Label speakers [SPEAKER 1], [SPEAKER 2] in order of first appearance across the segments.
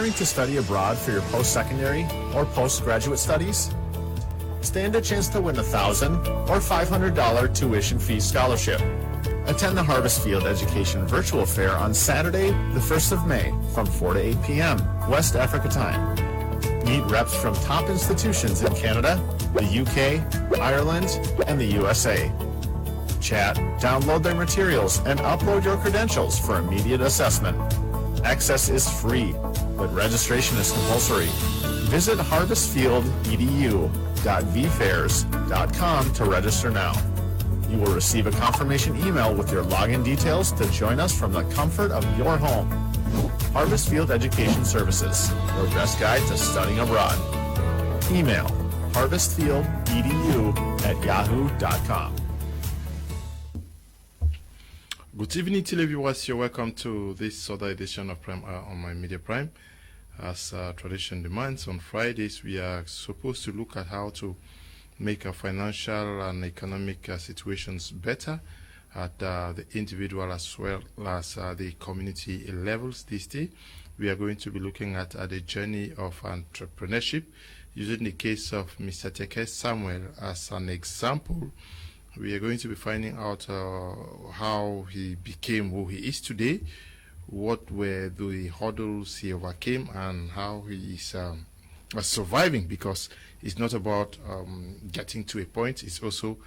[SPEAKER 1] Aspiring to study abroad for your post-secondary or postgraduate studies? Stand a chance to win a $1,000 or $500 tuition fee scholarship. Attend the Harvest Field Education Virtual Fair on Saturday, the 1st of May from 4 to 8 p.m. West Africa time. Meet reps from top institutions in Canada, the UK, Ireland, and the USA. Chat, download their materials, and upload your credentials for immediate assessment. Access is free, but registration is compulsory. Visit harvestfieldedu.vfairs.com to register now. You will receive a confirmation email with your login details to join us from the comfort of your home. Harvest Field Education Services, your best guide to studying abroad. Email harvestfieldedu@yahoo.com.
[SPEAKER 2] Good evening, televiewers. You're welcome to this other edition of Prime Hour on My Media Prime. As tradition demands, on Fridays we are supposed to look at how to make our financial and economic situations better at the individual as well as the community levels. This day we are going to be looking at the journey of entrepreneurship using the case of Mr. Teke Samuel as an example. We are going to be finding out how he became who he is today, what were the hurdles he overcame, and how he is surviving, because it's not about getting to a point, it's also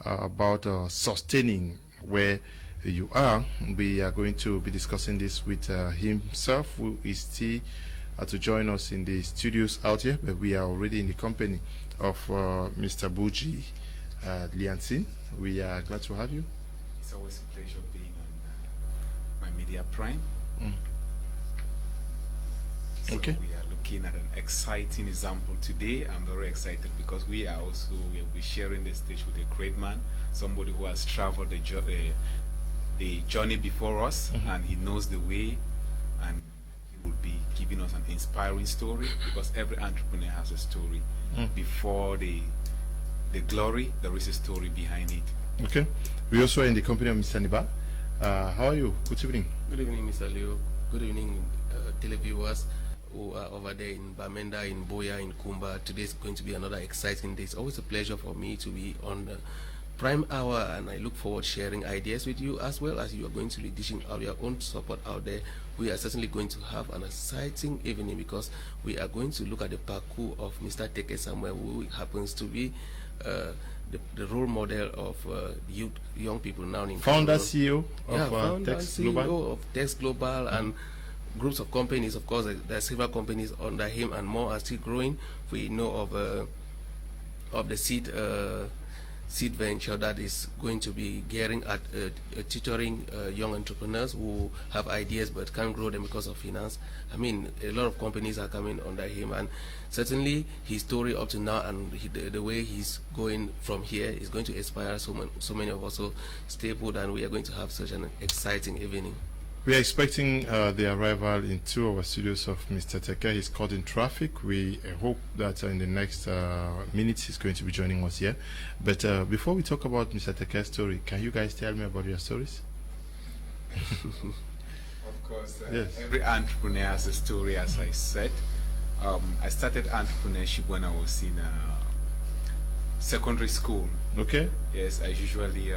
[SPEAKER 2] about sustaining where you are. We are going to be discussing this with himself, who is still to join us in the studios out here, but we are already in the company of Mr. Buji. Leancine, we are glad to have you.
[SPEAKER 3] It's always a pleasure being on My Media Prime. So
[SPEAKER 2] okay.
[SPEAKER 3] We are looking at an exciting example today. I'm very excited because we will be sharing the stage with a great man, somebody who has traveled the journey before us, and he knows the way, and he will be giving us an inspiring story, because every entrepreneur has a story. Before the glory, there is a story behind it.
[SPEAKER 2] Okay. We also are in the company of Mr. Neba. How are you? Good evening.
[SPEAKER 4] Good evening, Mr. Leo. Good evening, televiewers who are over there in Bamenda, in Boya, in Kumba. Today is going to be another exciting day. It's always a pleasure for me to be on the Prime Hour, and I look forward to sharing ideas with you, as well as you are going to be dishing out your own support out there. We are certainly going to have an exciting evening, because we are going to look at the parcours of Mr. Teke Samuel, who happens to be the role model of young people now in
[SPEAKER 2] founder,
[SPEAKER 4] Congo.
[SPEAKER 2] CEO of
[SPEAKER 4] founder,
[SPEAKER 2] Tex
[SPEAKER 4] CEO
[SPEAKER 2] Global.
[SPEAKER 4] of Tex Global, and groups of companies. Of course, there are several companies under him, and more are still growing. We know of the seed venture that is going to be gearing at tutoring young entrepreneurs who have ideas but can't grow them because of finance. I mean, a lot of companies are coming under him, and certainly his story up to now and the way he's going from here is going to inspire so many of us. So stay put, and we are going to have such an exciting evening.
[SPEAKER 2] We are expecting the arrival in two of our studios of Mr. Teke. He's caught in traffic. We hope that in the next minutes he's going to be joining us here. But before we talk about Mr. Teke's story, can you guys tell me about your stories?
[SPEAKER 3] Of course,
[SPEAKER 2] yes.
[SPEAKER 3] Every entrepreneur has a story, as I said. I started entrepreneurship when I was in secondary school.
[SPEAKER 2] Okay.
[SPEAKER 3] Yes, I usually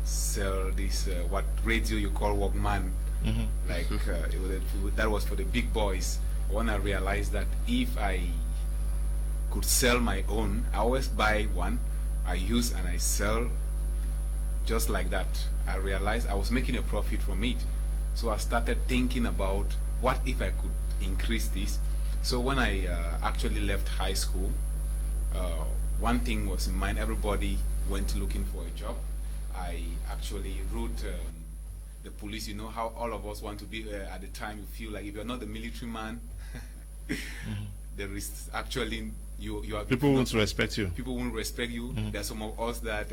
[SPEAKER 3] sell this what radio you call Walkman. Like that was for the big boys. When I realized that if I could sell my own, I always buy one, I use and I sell, just like that. I realized I was making a profit from it. So I started thinking about what if I could increase this. So when I actually left high school, one thing was in mind. Everybody went looking for a job. I actually wrote the police. You know how all of us want to be at the time. You feel like if you're not the military man, there is actually you are
[SPEAKER 2] people won't respect you.
[SPEAKER 3] People won't respect you. There are some of us that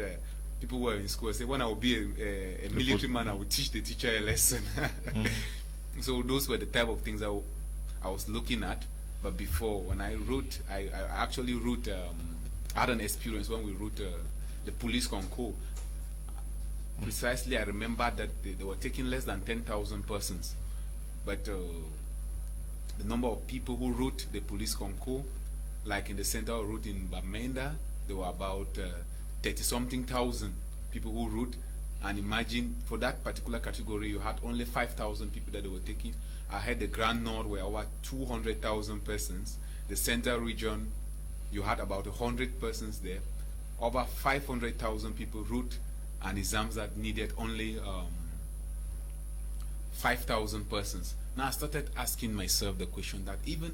[SPEAKER 3] people were in school say, when I will be a military man, I will teach the teacher a lesson. So those were the type of things I was looking at. But before, when I wrote, I actually wrote. I had an experience when we wrote the police concours. Precisely, I remember that they were taking less than 10,000 persons, but the number of people who wrote the police concours, like in the central route in Bamenda, there were about 30-something thousand people who wrote. And imagine for that particular category, you had only 5,000 people that they were taking. I had the Grand Nord where over 200,000 persons. The central region, you had about 100 persons there. Over 500,000 people wrote, and exams that needed only 5,000 persons. Now I started asking myself the question that even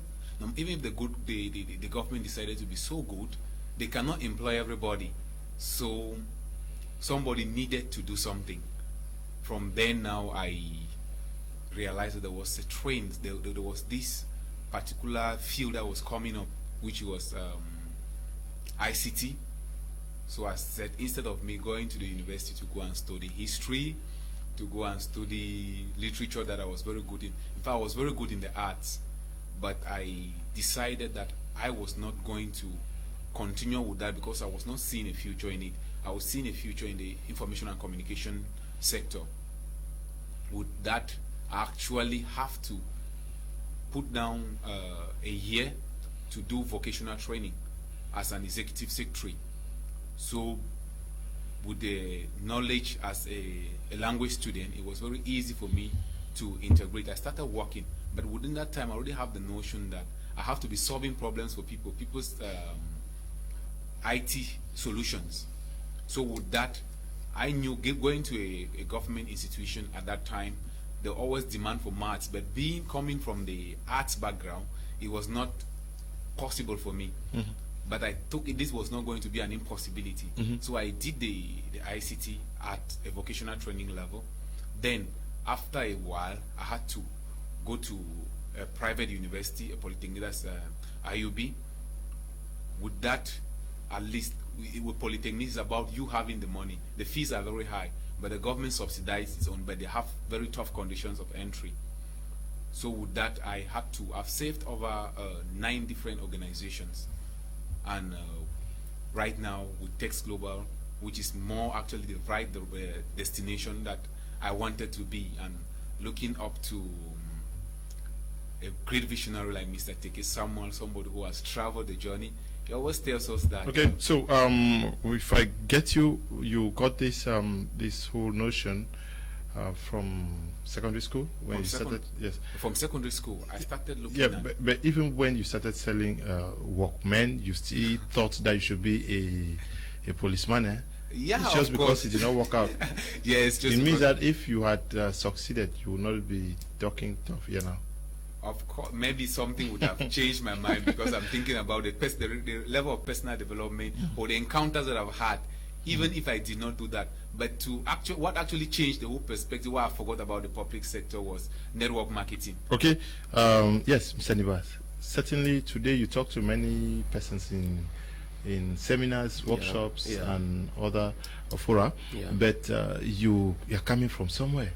[SPEAKER 3] if the government decided to be so good, they cannot employ everybody. So somebody needed to do something. From then now I realized that there was a trend, there was this particular field that was coming up, which was ICT. So I said, instead of me going to the university to go and study history, to go and study literature that I was very good in fact I was very good in the arts, but I decided that I was not going to continue with that because I was not seeing a future in it. I was seeing a future in the information and communication sector. With that, I actually have to put down a year to do vocational training as an executive secretary. So with the knowledge as a language student, it was very easy for me to integrate. I started working, but within that time I already have the notion that I have to be solving problems for people's IT solutions. So with that, I knew going to a government institution at that time, they always demand for maths, but coming from the arts background, it was not possible for me. Mm-hmm. But I took it, this was not going to be an impossibility. Mm-hmm. So I did the ICT at a vocational training level. Then, after a while, I had to go to a private university, a polytechnic, that's IUB. With that, at least, with polytechnics, it's about you having the money. The fees are very high, but the government subsidizes its own, but they have very tough conditions of entry. So with that, I've saved over 9 different organizations. And right now with Tex Global, which is more actually the destination that I wanted to be, and looking up to a great visionary like Mr. Teke Samuel, somebody who has traveled the journey. He always tells us that.
[SPEAKER 2] Okay, so if I get you, you got this this whole notion from secondary school when you started. Yes.
[SPEAKER 3] From secondary school, I started looking.
[SPEAKER 2] Yeah, but even when you started selling Walkman, you still thought that you should be a policeman, eh?
[SPEAKER 3] Yeah,
[SPEAKER 2] it's just because it did not work out.
[SPEAKER 3] Yeah, it's just.
[SPEAKER 2] It means that if you had succeeded, you would not be talking tough here now.
[SPEAKER 3] Of course, maybe something would have changed my mind because I'm thinking about the level of personal development or the encounters that I've had. Even if I did not do that, but what actually changed the whole perspective, what I forgot about the public sector, was network marketing.
[SPEAKER 2] Okay, yes, Mr. Neba. Certainly, today you talk to many persons in seminars, workshops, and other fora. Yeah. But you are coming from somewhere.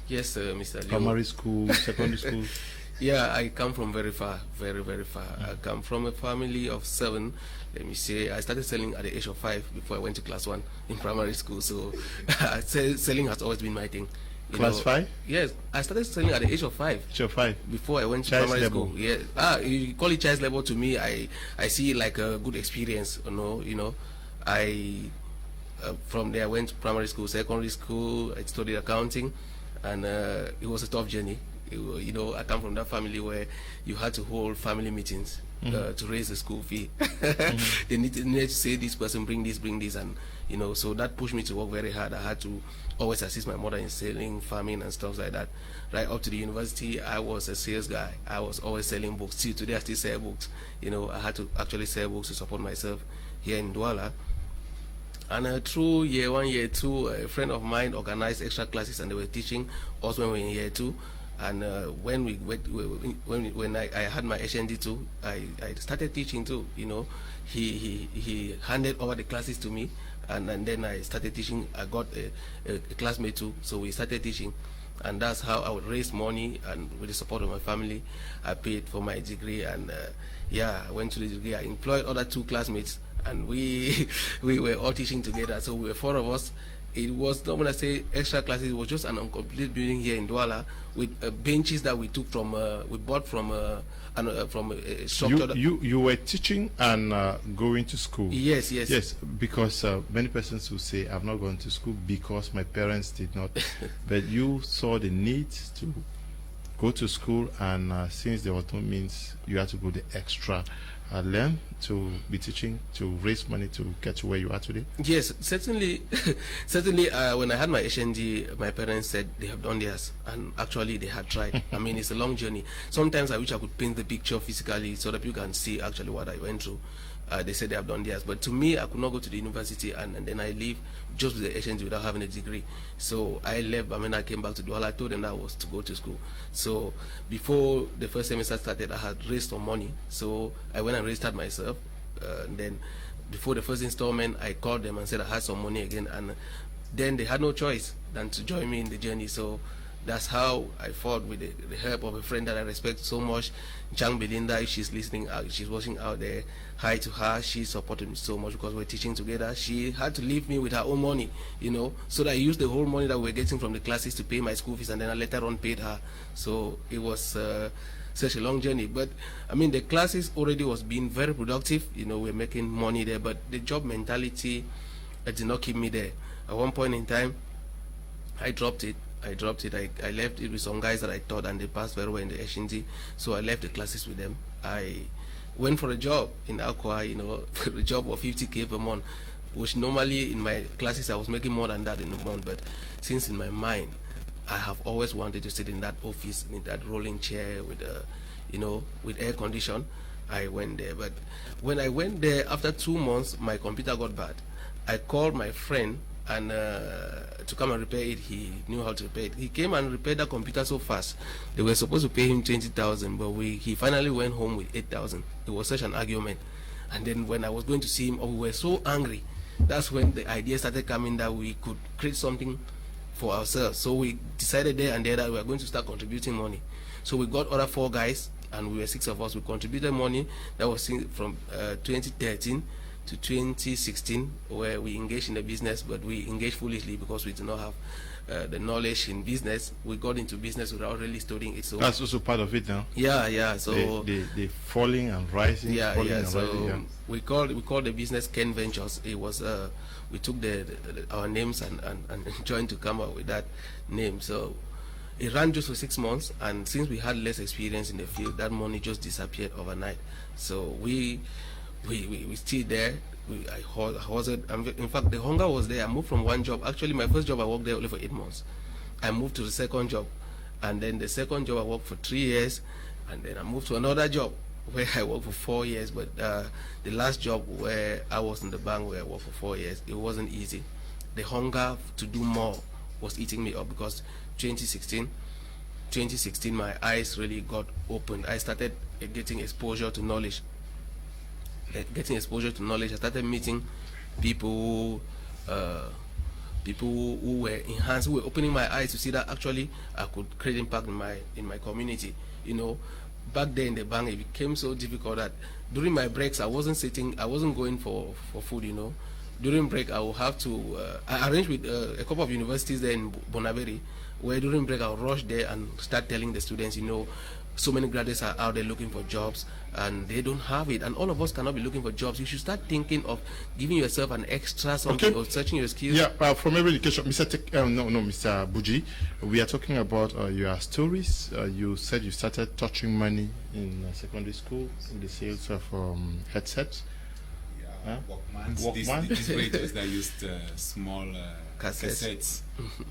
[SPEAKER 4] Yes, Mr.
[SPEAKER 2] Primary school, secondary school.
[SPEAKER 4] Yeah, I come from very far, very, very far. I come from a family of 7. Let me say, I started selling at the age of 5 before I went to class 1 in primary school. So selling has always been my thing.
[SPEAKER 2] Class 5?
[SPEAKER 4] Yes, I started selling at the age of 5.
[SPEAKER 2] Age of 5?
[SPEAKER 4] Before I went to primary school. Yeah. You call it child's level. To me, I see it like a good experience. You know, from there I went to primary school, secondary school. I studied accounting, and it was a tough journey. You know, I come from that family where you had to hold family meetings to raise the school fee. They need to say, this person bring this, and you know, so that pushed me to work very hard. I had to always assist my mother in selling, farming, and stuff like that. Right up to the university, I was a sales guy. I was always selling books. Till today, I still sell books. You know, I had to actually sell books to support myself here in Douala. And through year 1, year 2, a friend of mine organized extra classes, and they were teaching us when we were in year 2. And when I had my HND too, I started teaching too. You know, he handed over the classes to me, and then I started teaching. I got a classmate too, so we started teaching, and that's how I would raise money. And with the support of my family, I paid for my degree, and I went to the degree. I employed other 2 classmates, and we were all teaching together. So we were 4 of us. it was not when I say extra classes. It was just an incomplete building here in Douala with benches that we took from we bought from a structure.
[SPEAKER 2] You were teaching and going to school.
[SPEAKER 4] Yes.
[SPEAKER 2] Because many persons will say, "I've not gone to school because my parents did not," but you saw the need to go to school, and since there was no means, you had to go the extra. Learn to be teaching, to raise money to get to where you are today?
[SPEAKER 4] Yes, certainly. Certainly, when I had my HND, my parents said they have done theirs, and actually they had tried. I mean, it's a long journey. Sometimes I wish I could paint the picture physically so that you can see actually what I went through. They said they have done theirs, but to me, I could not go to the university, and then I leave just with the HND without having a degree. So I left. I mean, I came back to Douala. I told them that I was to go to school. So before the first semester started, I had raised some money. So I went and registered myself. And then before the first installment, I called them and said I had some money again, and then they had no choice than to join me in the journey. So that's how I fought with the help of a friend that I respect so much, Chang Belinda. If she's listening, she's watching out there, hi to her. She supported me so much because we're teaching together. She had to leave me with her own money, so that I used the whole money that we were getting from the classes to pay my school fees, and then I later on paid her. So it was such a long journey. But I mean, the classes already was being very productive. We're making money there, but the job mentality did not keep me there. At one point in time, I dropped it. I left it with some guys that I taught, and they passed very well in the HND. So I left the classes with them. I went for a job in Aqua, for a job of 50K per month, which normally in my classes I was making more than that in a month. But since in my mind, I have always wanted to sit in that office, in that rolling chair with, with air condition, I went there. But when I went there, after 2 months, my computer got bad. I called my friend and to come and repair it. He knew how to repair it. He came and repaired the computer so fast. They were supposed to pay him 20,000, but he finally went home with 8,000. It was such an argument. And then when I was going to see him, we were so angry. That's when the idea started coming that we could create something for ourselves. So we decided there and there that we were going to start contributing money. So we got other 4 guys, and we were 6 of us. We contributed money. That was from 2013 to 2016, where we engaged in the business, but we engaged foolishly because we did not have the knowledge in business. We got into business without really studying it. So
[SPEAKER 2] that's also part of it now.
[SPEAKER 4] Yeah. So
[SPEAKER 2] the falling and rising.
[SPEAKER 4] So we called the business Ken Ventures. It was we took our names and joined to come up with that name. So it ran just for 6 months, and since we had less experience in the field, that money just disappeared overnight. So we still there. In fact, the hunger was there. I moved from one job. Actually, my first job, I worked there only for 8 months. I moved to the second job, and then the second job I worked for 3 years, and then I moved to another job where I worked for 4 years. But the last job where I was in the bank, where I worked for 4 years, it wasn't easy. The hunger to do more was eating me up, because 2016, my eyes really got opened. I started getting exposure to knowledge. I started meeting people who were enhanced, who were opening my eyes to see that actually I could create impact in my community. Back there in the bank, it became so difficult that during my breaks, I wasn't going for food. During break, I will have to I arranged with a couple of universities there in Bonaberi, where during break I'll rush there and start telling the students, so many graduates are out there looking for jobs, and they don't have it, and all of us cannot be looking for jobs. You should start thinking of giving yourself an extra something, or searching your skills.
[SPEAKER 2] Yeah, from every education, Mr. Buji, we are talking about your stories. You said you started touching money in secondary school in the sales of headsets.
[SPEAKER 3] Yeah, Walkman. These radios that used small cassettes.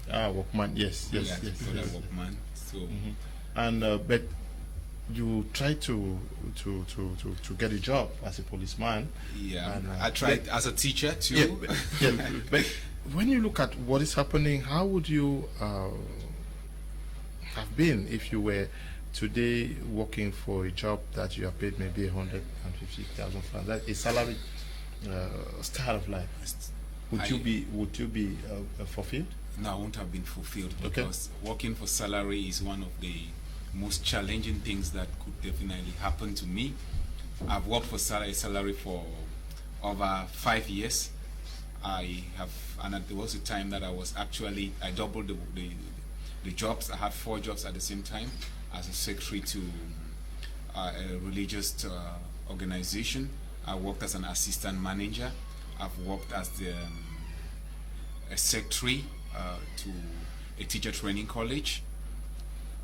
[SPEAKER 2] Walkman. Yes.
[SPEAKER 3] Walkman. So.
[SPEAKER 2] And but you tried to get a job as a policeman. Yeah, and,
[SPEAKER 3] I tried as a teacher too.
[SPEAKER 2] Yeah. But when you look at what is happening, how would you have been if you were today working for a job that you are paid maybe 150,000 francs? That's a salary style of life. Would you be fulfilled?
[SPEAKER 3] No, I won't have been fulfilled, because working for salary is one of the most challenging things that could definitely happen to me. I've worked for salary for over 5 years, and there was a time that I doubled the jobs. I had 4 jobs at the same time as a secretary to a religious organization. I worked as an assistant manager. I've worked as a secretary to a teacher training college.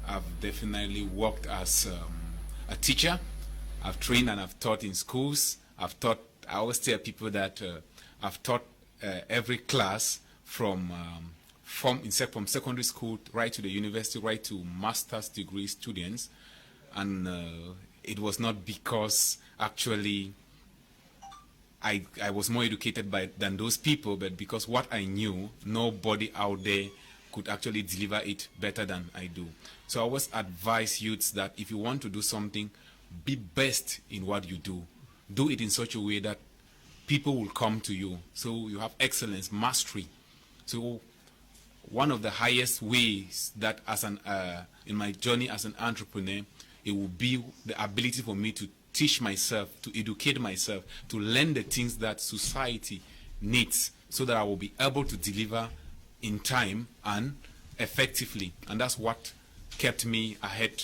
[SPEAKER 3] I've definitely worked as a teacher. I've trained and I've taught in schools. I always tell people that I've taught every class from secondary school right to the university, right to master's degree students. And it was not because actually I was more educated than those people, but because what I knew, nobody out there could actually deliver it better than I do. So I always advise youths that if you want to do something, be best in what you do. Do it in such a way that people will come to you. So you have excellence, mastery. So one of the highest ways that in my journey as an entrepreneur, it will be the ability for me to teach myself, to educate myself, to learn the things that society needs so that I will be able to deliver in time and effectively. And that's what kept me ahead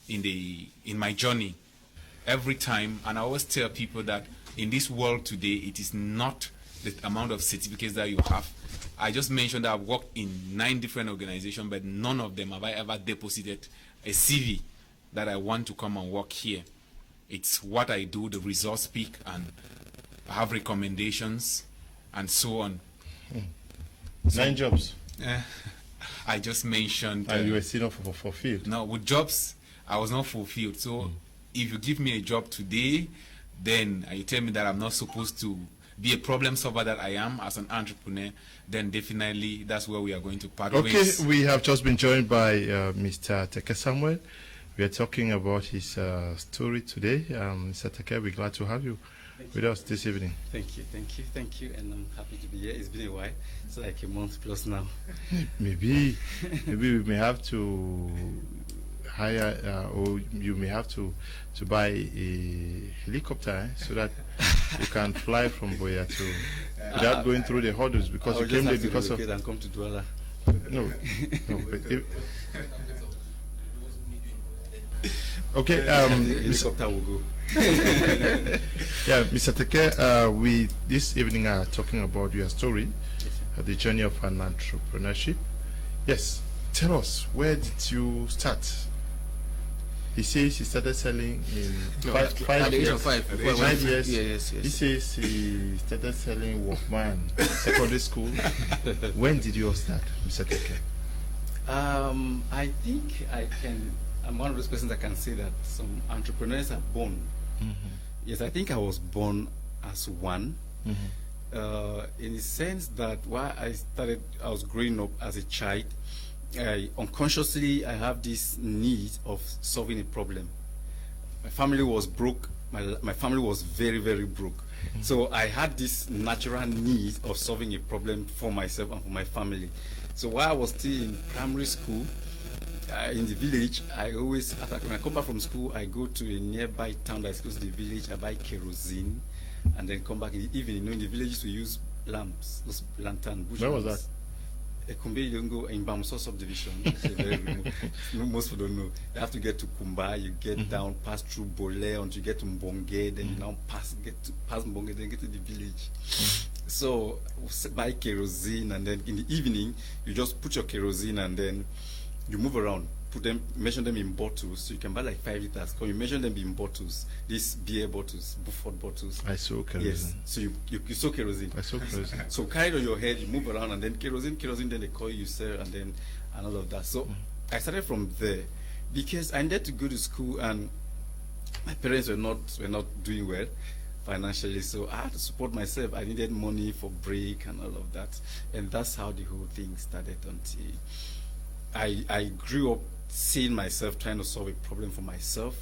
[SPEAKER 3] in my journey every time. And I always tell people that in this world today, it is not the amount of certificates that you have. I just mentioned that I've worked in 9 different organizations, but none of them have I ever deposited a CV that I want to come and work here. It's what I do, the results speak, and I have recommendations and so on.
[SPEAKER 2] 9 jobs.
[SPEAKER 3] I just mentioned.
[SPEAKER 2] And you were still not fulfilled.
[SPEAKER 3] No, with jobs, I was not fulfilled. So if you give me a job today, then you tell me that I'm not supposed to be a problem solver that I am as an entrepreneur, then definitely that's where we are going to part ways.
[SPEAKER 2] Okay, we have just been joined by Mr. Teke Samuel. We are talking about his story today. Mr. Teke, we're glad to have you with us this evening.
[SPEAKER 5] Thank you, and I'm happy to be here. It's been a while. It's like a month plus now.
[SPEAKER 2] Maybe we may have to hire, or you may have to buy a helicopter so that you can fly from Boya to without going through the hurdles, because you came there because of.
[SPEAKER 5] And come to Douala.
[SPEAKER 2] No. But okay.
[SPEAKER 5] The helicopter will go.
[SPEAKER 2] Yeah, Mr. Teke, we this evening are talking about your story, the journey of an entrepreneurship. Yes, tell us, where did you start? He says he started selling in 5 years. 5 years.
[SPEAKER 4] Yes.
[SPEAKER 2] He says he started selling Walkman secondary school. When did you start, Mr. Teke?
[SPEAKER 5] I think I'm one of those persons that can say that some entrepreneurs are born. Yes, I think I was born as one. In the sense that while I was growing up as a child, unconsciously I have this need of solving a problem. My family was broke. My family was very, very broke. So I had this natural need of solving a problem for myself and for my family. So while I was still in primary school, in the village, I always, when I come back from school, I go to a nearby town that's close to the village. I buy kerosene, and then come back in the evening. You know, in the villages we use lamps, those lantern.
[SPEAKER 2] Where was that?
[SPEAKER 5] Kumbe Yongo in Bamso subdivision. Very remote. Most people don't know. You have to get to Kumba, you get down, pass through Bole, until you get to Mbonge, then you now pass Mbonge, then get to the village. So buy kerosene, and then in the evening, you just put your kerosene and then you move around, measure them in bottles. So you can buy like 5 liters. Because you measure them in bottles, these beer bottles, Buford bottles.
[SPEAKER 2] I saw kerosene.
[SPEAKER 5] Yes. So you saw kerosene.
[SPEAKER 2] I saw kerosene.
[SPEAKER 5] So carry it on your head, you move around, and then kerosene, then they call you sir, and all of that. So I started from there because I needed to go to school, and my parents were not doing well financially, so I had to support myself. I needed money for break and all of that, and that's how the whole thing started until I grew up seeing myself trying to solve a problem for myself,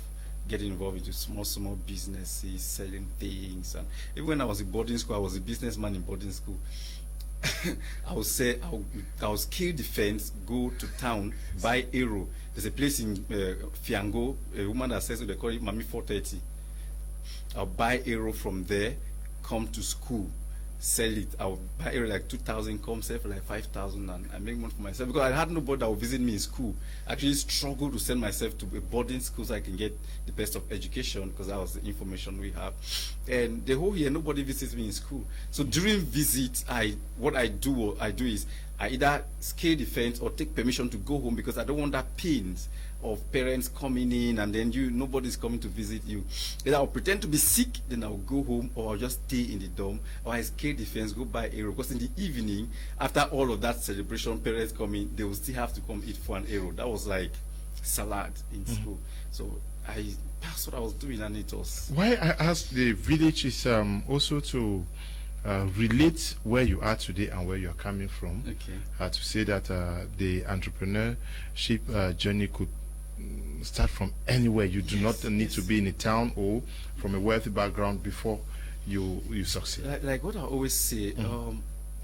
[SPEAKER 5] getting involved into small businesses, selling things. And even when I was in boarding school, I was a businessman in boarding school. I would say I would scale the fence, go to town, buy arrow. There's a place in Fiango, a woman that says, they call it Mami 430. I'll buy arrow from there, come to school, sell it. I would buy it like 2,000, come sell for like 5,000, and I make money for myself because I had nobody that would visit me in school. I actually struggled to send myself to a boarding school so I can get the best of education because that was the information we have. And the whole year, nobody visits me in school. So during visits, what I do is I either scale the fence or take permission to go home because I don't want that pains of parents coming in and then nobody's coming to visit you. Then I'll pretend to be sick, then I'll go home, or I'll just stay in the dorm, or I scale the fence, go buy arrow. Because in the evening, after all of that celebration, parents come in, they will still have to come eat for an arrow. That was like salad in school. So that's what I was doing, and it was.
[SPEAKER 2] Why I asked the village is also to relate where you are today and where you are coming from.
[SPEAKER 5] Okay.
[SPEAKER 2] To say that the entrepreneurship journey could start from anywhere. You do not need to be in a town or from a wealthy background before you succeed.
[SPEAKER 5] Like what I always say,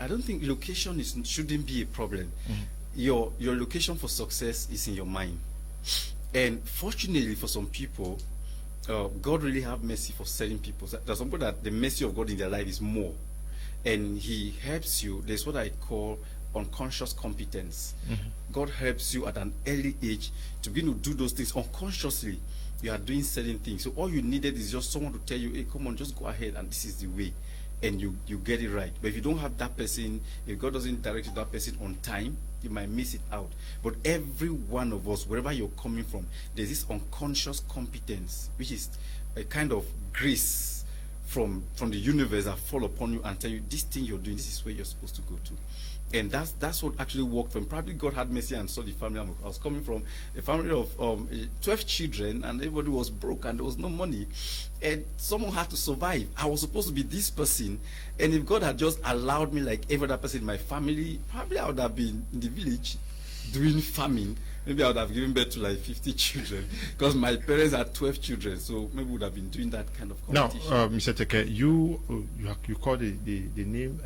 [SPEAKER 5] I don't think location shouldn't be a problem. Your location for success is in your mind. And fortunately for some people, God really have mercy for certain people. There's some people that the mercy of God in their life is more. And he helps you. There's what I call unconscious competence. God helps you at an early age to begin to do those things unconsciously. You are doing certain things. So all you needed is just someone to tell you, hey, come on, just go ahead, and this is the way. And you get it right. But if you don't have that person, if God doesn't direct you to that person on time, you might miss it out. But every one of us, wherever you're coming from, there's this unconscious competence, which is a kind of grace from the universe that fall upon you and tell you, this thing you're doing, this is where you're supposed to go to. And that's what actually worked for him. Probably God had mercy and saw the family. I was coming from a family of 12 children, and everybody was broke and there was no money. And someone had to survive. I was supposed to be this person. And if God had just allowed me like every other person in my family, probably I would have been in the village doing farming. Maybe I would have given birth to like 50 children because my parents had 12 children. So maybe we would have been doing that kind of competition.
[SPEAKER 2] Now, Mr. Teke, you call the name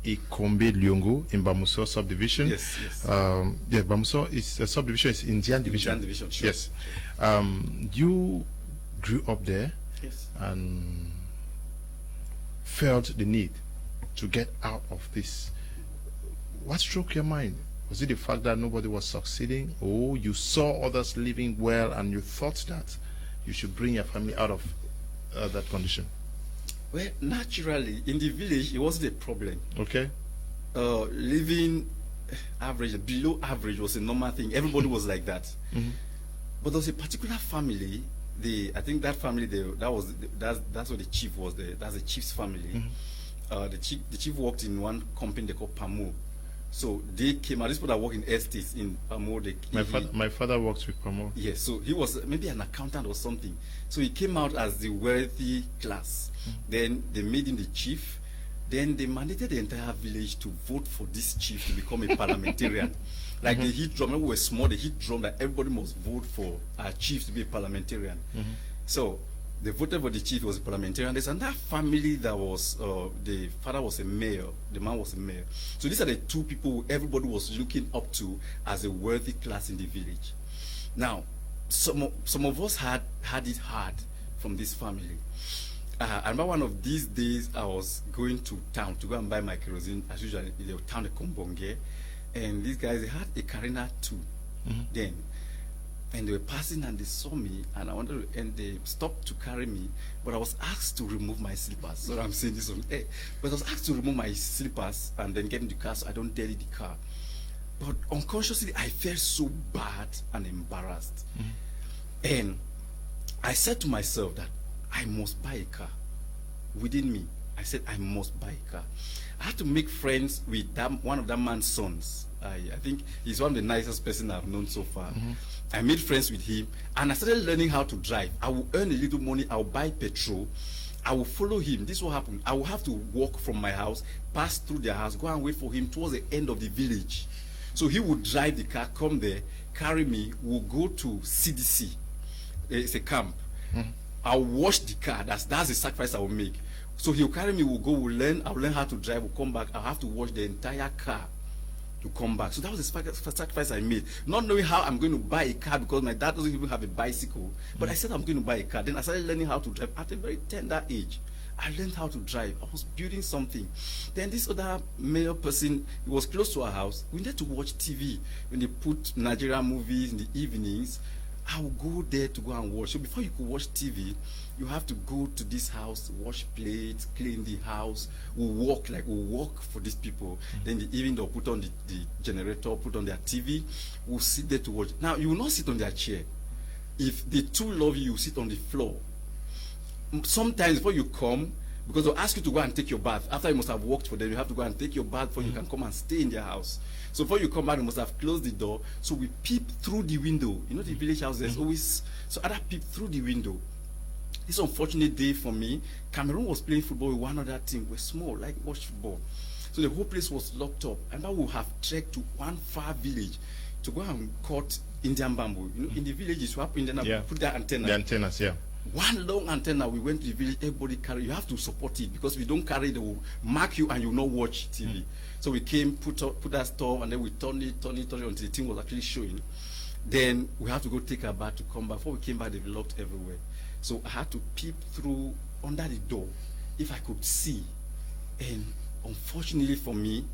[SPEAKER 2] Ikombe Lyongo in Bamuso subdivision.
[SPEAKER 5] Yes, yes.
[SPEAKER 2] Yeah, Bamuso is a subdivision, it's Indian division.
[SPEAKER 5] Indian division, sure.
[SPEAKER 2] Yes. You grew up there.
[SPEAKER 5] Yes.
[SPEAKER 2] And felt the need to get out of this. What struck your mind? Was it the fact that nobody was succeeding, or you saw others living well and you thought that you should bring your family out of that condition?
[SPEAKER 5] Well, naturally, in the village, it wasn't a problem.
[SPEAKER 2] Okay.
[SPEAKER 5] Living average, below average was a normal thing. Everybody was like that. But there was a particular family. I think that family, that's what the chief was. That's the chief's family. The chief worked in one company they called Pamo. So they came out. These people that work in estates in Pamo.
[SPEAKER 2] My father works with Pamo.
[SPEAKER 5] Yes, so he was maybe an accountant or something. So he came out as the wealthy class. Then they made him the chief. Then they mandated the entire village to vote for this chief to become a parliamentarian. Like the heat drum, when we were small, the heat drum that everybody must vote for our chief to be a parliamentarian. So they voted for the chief, was a parliamentarian. There's another family that was, the father was a mayor, the man was a mayor. So these are the two people everybody was looking up to as a wealthy class in the village. Now, some of us had it hard from this family. I remember one of these days I was going to town to go and buy my kerosene, as usual in the town of Kumbonge. And these guys, they had a Carina too then. And they were passing and they saw me, and they stopped to carry me, but I was asked to remove my slippers. So I'm saying this on air. But I was asked to remove my slippers and then get in the car so I don't dirty the car. But unconsciously, I felt so bad and embarrassed. And I said to myself that I must buy a car. Within me, I said I must buy a car. I had to make friends with one of that man's sons. I think he's one of the nicest person I've known so far. I made friends with him, and I started learning how to drive. I will earn a little money, I will buy petrol, I will follow him. This will happen. I will have to walk from my house, pass through their house, go and wait for him towards the end of the village. So he would drive the car, come there, carry me, we'll go to CDC. It's a camp. I'll wash the car. That's the sacrifice I will make. So he'll carry me, we'll go, I'll learn how to drive, we'll come back, I'll have to wash the entire car to come back. So that was the sacrifice I made. Not knowing how I'm going to buy a car because my dad doesn't even have a bicycle. But I said I'm going to buy a car. Then I started learning how to drive at a very tender age. I learned how to drive. I was building something. Then this other male person, he was close to our house. We needed to watch TV. When they put Nigerian movies in the evenings, I would go there to go and watch. So before you could watch TV, you have to go to this house, wash plates, clean the house. We'll walk for these people. Then the evening they'll put on the generator, put on their TV. We'll sit there to watch. Now, you will not sit on their chair. If they too love you, you sit on the floor. Sometimes before you come, because they'll ask you to go and take your bath. After you must have worked for them, you have to go and take your bath before you can come and stay in their house. So before you come back, you must have closed the door. So we peep through the window. You know the village house, there's always, so other peep through the window. This unfortunate day for me, Cameroon was playing football with one other team. We're small, like watch football. So the whole place was locked up. And I would have trekked to one far village to go and cut Indian bamboo. You know, in the villages, you have Indian put their antenna.
[SPEAKER 2] The antennas, yeah.
[SPEAKER 5] One long antenna, we went to the village, everybody carry, you have to support it, because if you don't carry, they will mark you and you will not watch TV. So we came, put that stuff, and then we turn it until the thing was actually showing. Then we have to go take a bath to come back. Before we came back, they were locked everywhere. So I had to peep through under the door if I could see. And unfortunately for me,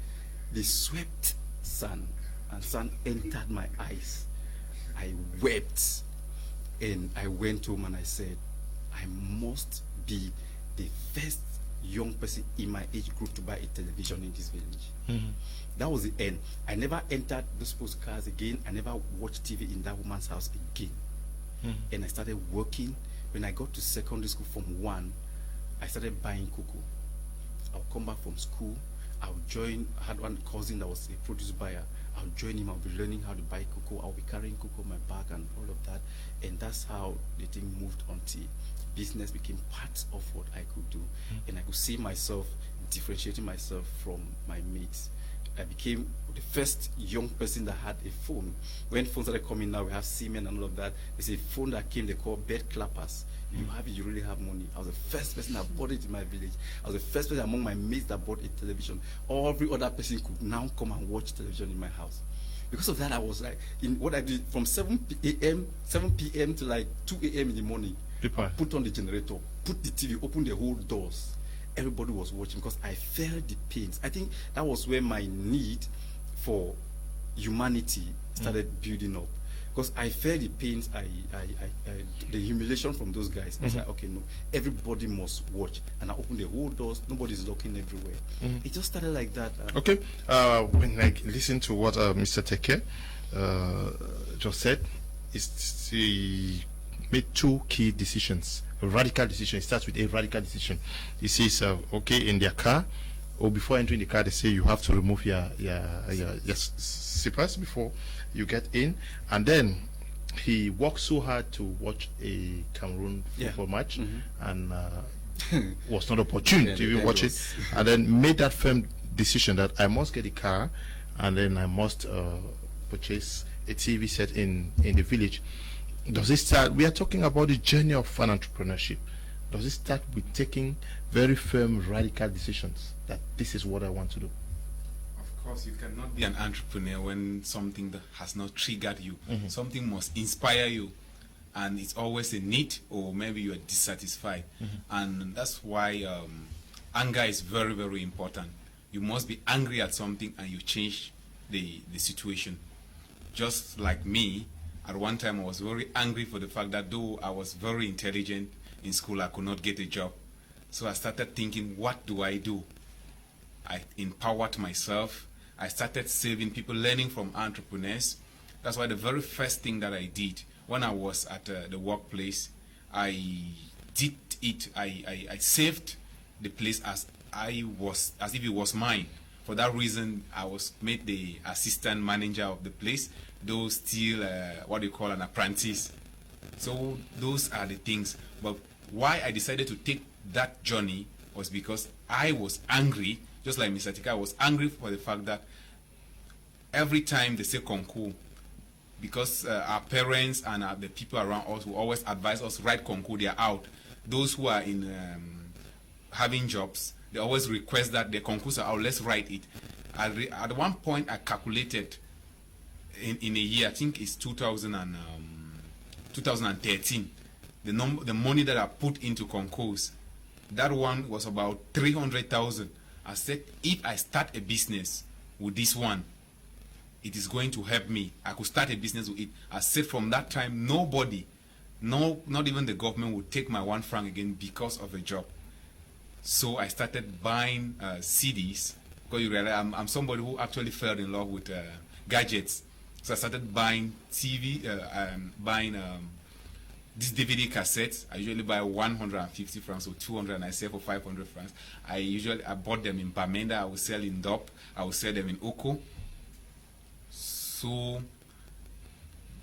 [SPEAKER 5] they swept sun, and sun entered my eyes. I wept. And I went home and I said, I must be the first young person in my age group to buy a television in this village. That was the end. I never entered those postcards again. I never watched TV in that woman's house again. And I started working. When I got to secondary school from 1, I started buying cocoa. I'll come back from school. I had one cousin that was a produce buyer. I'll join him. I'll be learning how to buy cocoa. I'll be carrying cocoa on my back and all of that. And that's how the thing moved until business became part of what I could do. And I could see myself differentiating myself from my mates. I became the first young person that had a phone. When phones started coming now, we have Siemens and all of that. There's a phone that came, they call bed clappers. If you have it, you really have money. I was the first person that bought it in my village. I was the first person among my mates that bought a television. Every other person could now come and watch television in my house. Because of that, I was like, in what I did from 7 p.m. to like 2 a.m. in the morning. I put on the generator, put the TV, open the whole doors. Everybody was watching because I felt the pains. I think that was where my need for humanity started building up. Because I felt the pains, the humiliation from those guys. I was like, okay, no, everybody must watch. And I opened the whole doors, nobody's looking everywhere. It just started like that.
[SPEAKER 2] Okay, when I listen to what Mr. Teke just said, he made 2 key decisions. A radical decision. It starts with a radical decision. He says, okay, in their car, or before entering the car, they say you have to remove your slippers before you get in. And then he worked so hard to watch a Cameroon football match and was not opportune to even watch it. And then made that firm decision that I must get a car and then I must purchase a TV set in the village. Does it start? We are talking about the journey of an entrepreneurship. Does it start with taking very firm, radical decisions that this is what I want to do?
[SPEAKER 3] Of course, you cannot be an entrepreneur when something that has not triggered you. Something must inspire you, and it's always a need, or maybe you are dissatisfied, and that's why anger is very, very important. You must be angry at something, and you change the situation. Just like me. At one time, I was very angry for the fact that though I was very intelligent in school, I could not get a job. So I started thinking, what do I do? I empowered myself. I started saving people, learning from entrepreneurs. That's why the very first thing that I did when I was at the workplace, I did it. I saved the place as if it was mine. For that reason, I was made the assistant manager of the place, though still what you call an apprentice. So those are the things. But why I decided to take that journey was because I was angry, just like Mr. Tika, I was angry for the fact that every time they say concours, because our parents and the people around us will always advise us, write concours, they are out. Those who are in having jobs, they always request that the concours are out, let's write it. At one point, I calculated in a year, I think it's 2013, the money that I put into concours That one was about 300,000. I said, if I start a business with this one, it is going to help me. I could start a business with it. I said from that time, nobody, no, not even the government would take my 1 franc again because of a job. So I started buying CDs, because you realize I'm somebody who actually fell in love with gadgets. So I started buying TV, these DVD cassettes. I usually buy 150 francs or 200, and I sell for 500 francs. I bought them in Bamenda. I would sell in Dop. I would sell them in Oko. So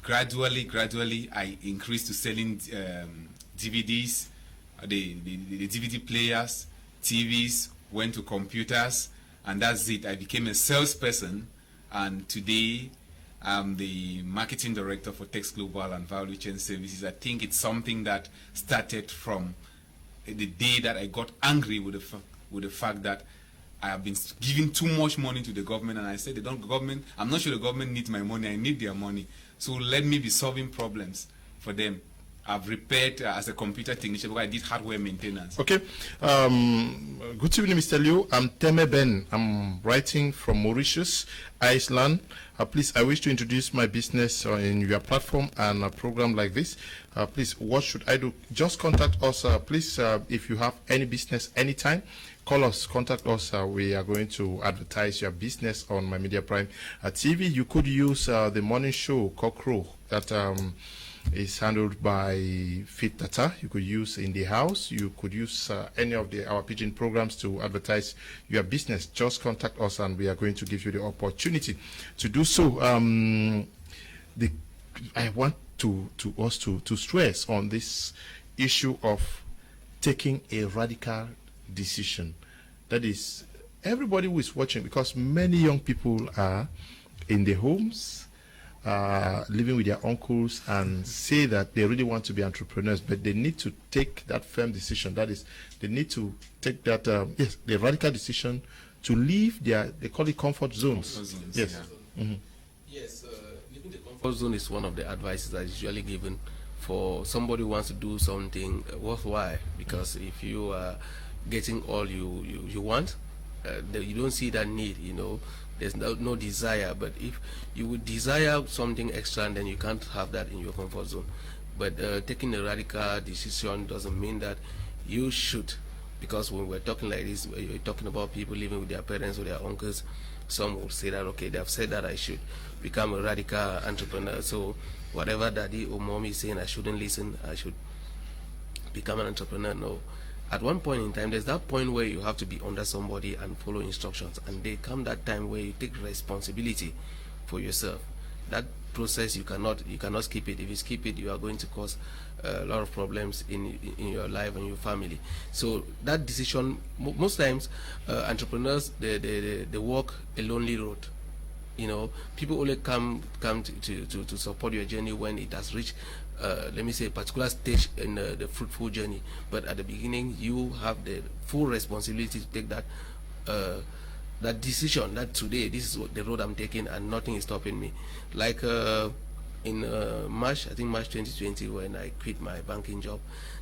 [SPEAKER 3] gradually, I increased to selling DVDs, the DVD players, TVs, went to computers, and that's it. I became a salesperson, and today I'm the marketing director for Tex Global and Value Chain Services. I think it's something that started from the day that I got angry with the fact that I have been giving too much money to the government, and I said, I'm not sure the government needs my money, I need their money. So let me be solving problems for them. I've repaired as a computer technician because I did hardware maintenance.
[SPEAKER 2] Okay. Good evening, Mr. Liu. I'm Teme Ben. I'm writing from Mauritius, Iceland. Please, I wish to introduce my business in your platform and a program like this. Please, what should I do? Just contact us, please, if you have any business anytime. Call us, contact us. We are going to advertise your business on My Media Prime TV. You could use the morning show, Cockroach, that is handled by Fit Data. You could use In the House. You could use any of our pigeon programs to advertise your business. Just contact us, and we are going to give you the opportunity to do so. I want to stress on this issue of taking a radical decision. That is, everybody who is watching, because many young people are in their homes, living with their uncles, and say that they really want to be entrepreneurs, but they need to take that firm decision. That is, they need to take that the radical decision to leave they call it comfort zones. Yes. Yeah. Mm-hmm.
[SPEAKER 4] Yes, leaving the comfort zone is one of the advices that is usually given for somebody who wants to do something worthwhile, because if you are getting all you want, you don't see that need, there's no desire. But if you would desire something extra, and then you can't have that in your comfort zone. But taking a radical decision doesn't mean that you should, because when we're talking like this, we're talking about people living with their parents or their uncles. Some will say that, okay, they have said that I should become a radical entrepreneur, so whatever daddy or mommy is saying, I shouldn't listen, I should become an entrepreneur. No. At one point in time, there's that point where you have to be under somebody and follow instructions, and there come that time where you take responsibility for yourself. That process, you cannot skip it. If you skip it, you are going to cause a lot of problems in your life and your family. So that decision, most times entrepreneurs, they walk a lonely road. People only come to support your journey when it has reached let me say a particular stage in the fruitful journey. But at the beginning, you have the full responsibility to take that decision, that today this is the road I'm taking and nothing is stopping me. Like in March 2020, when I quit my banking job,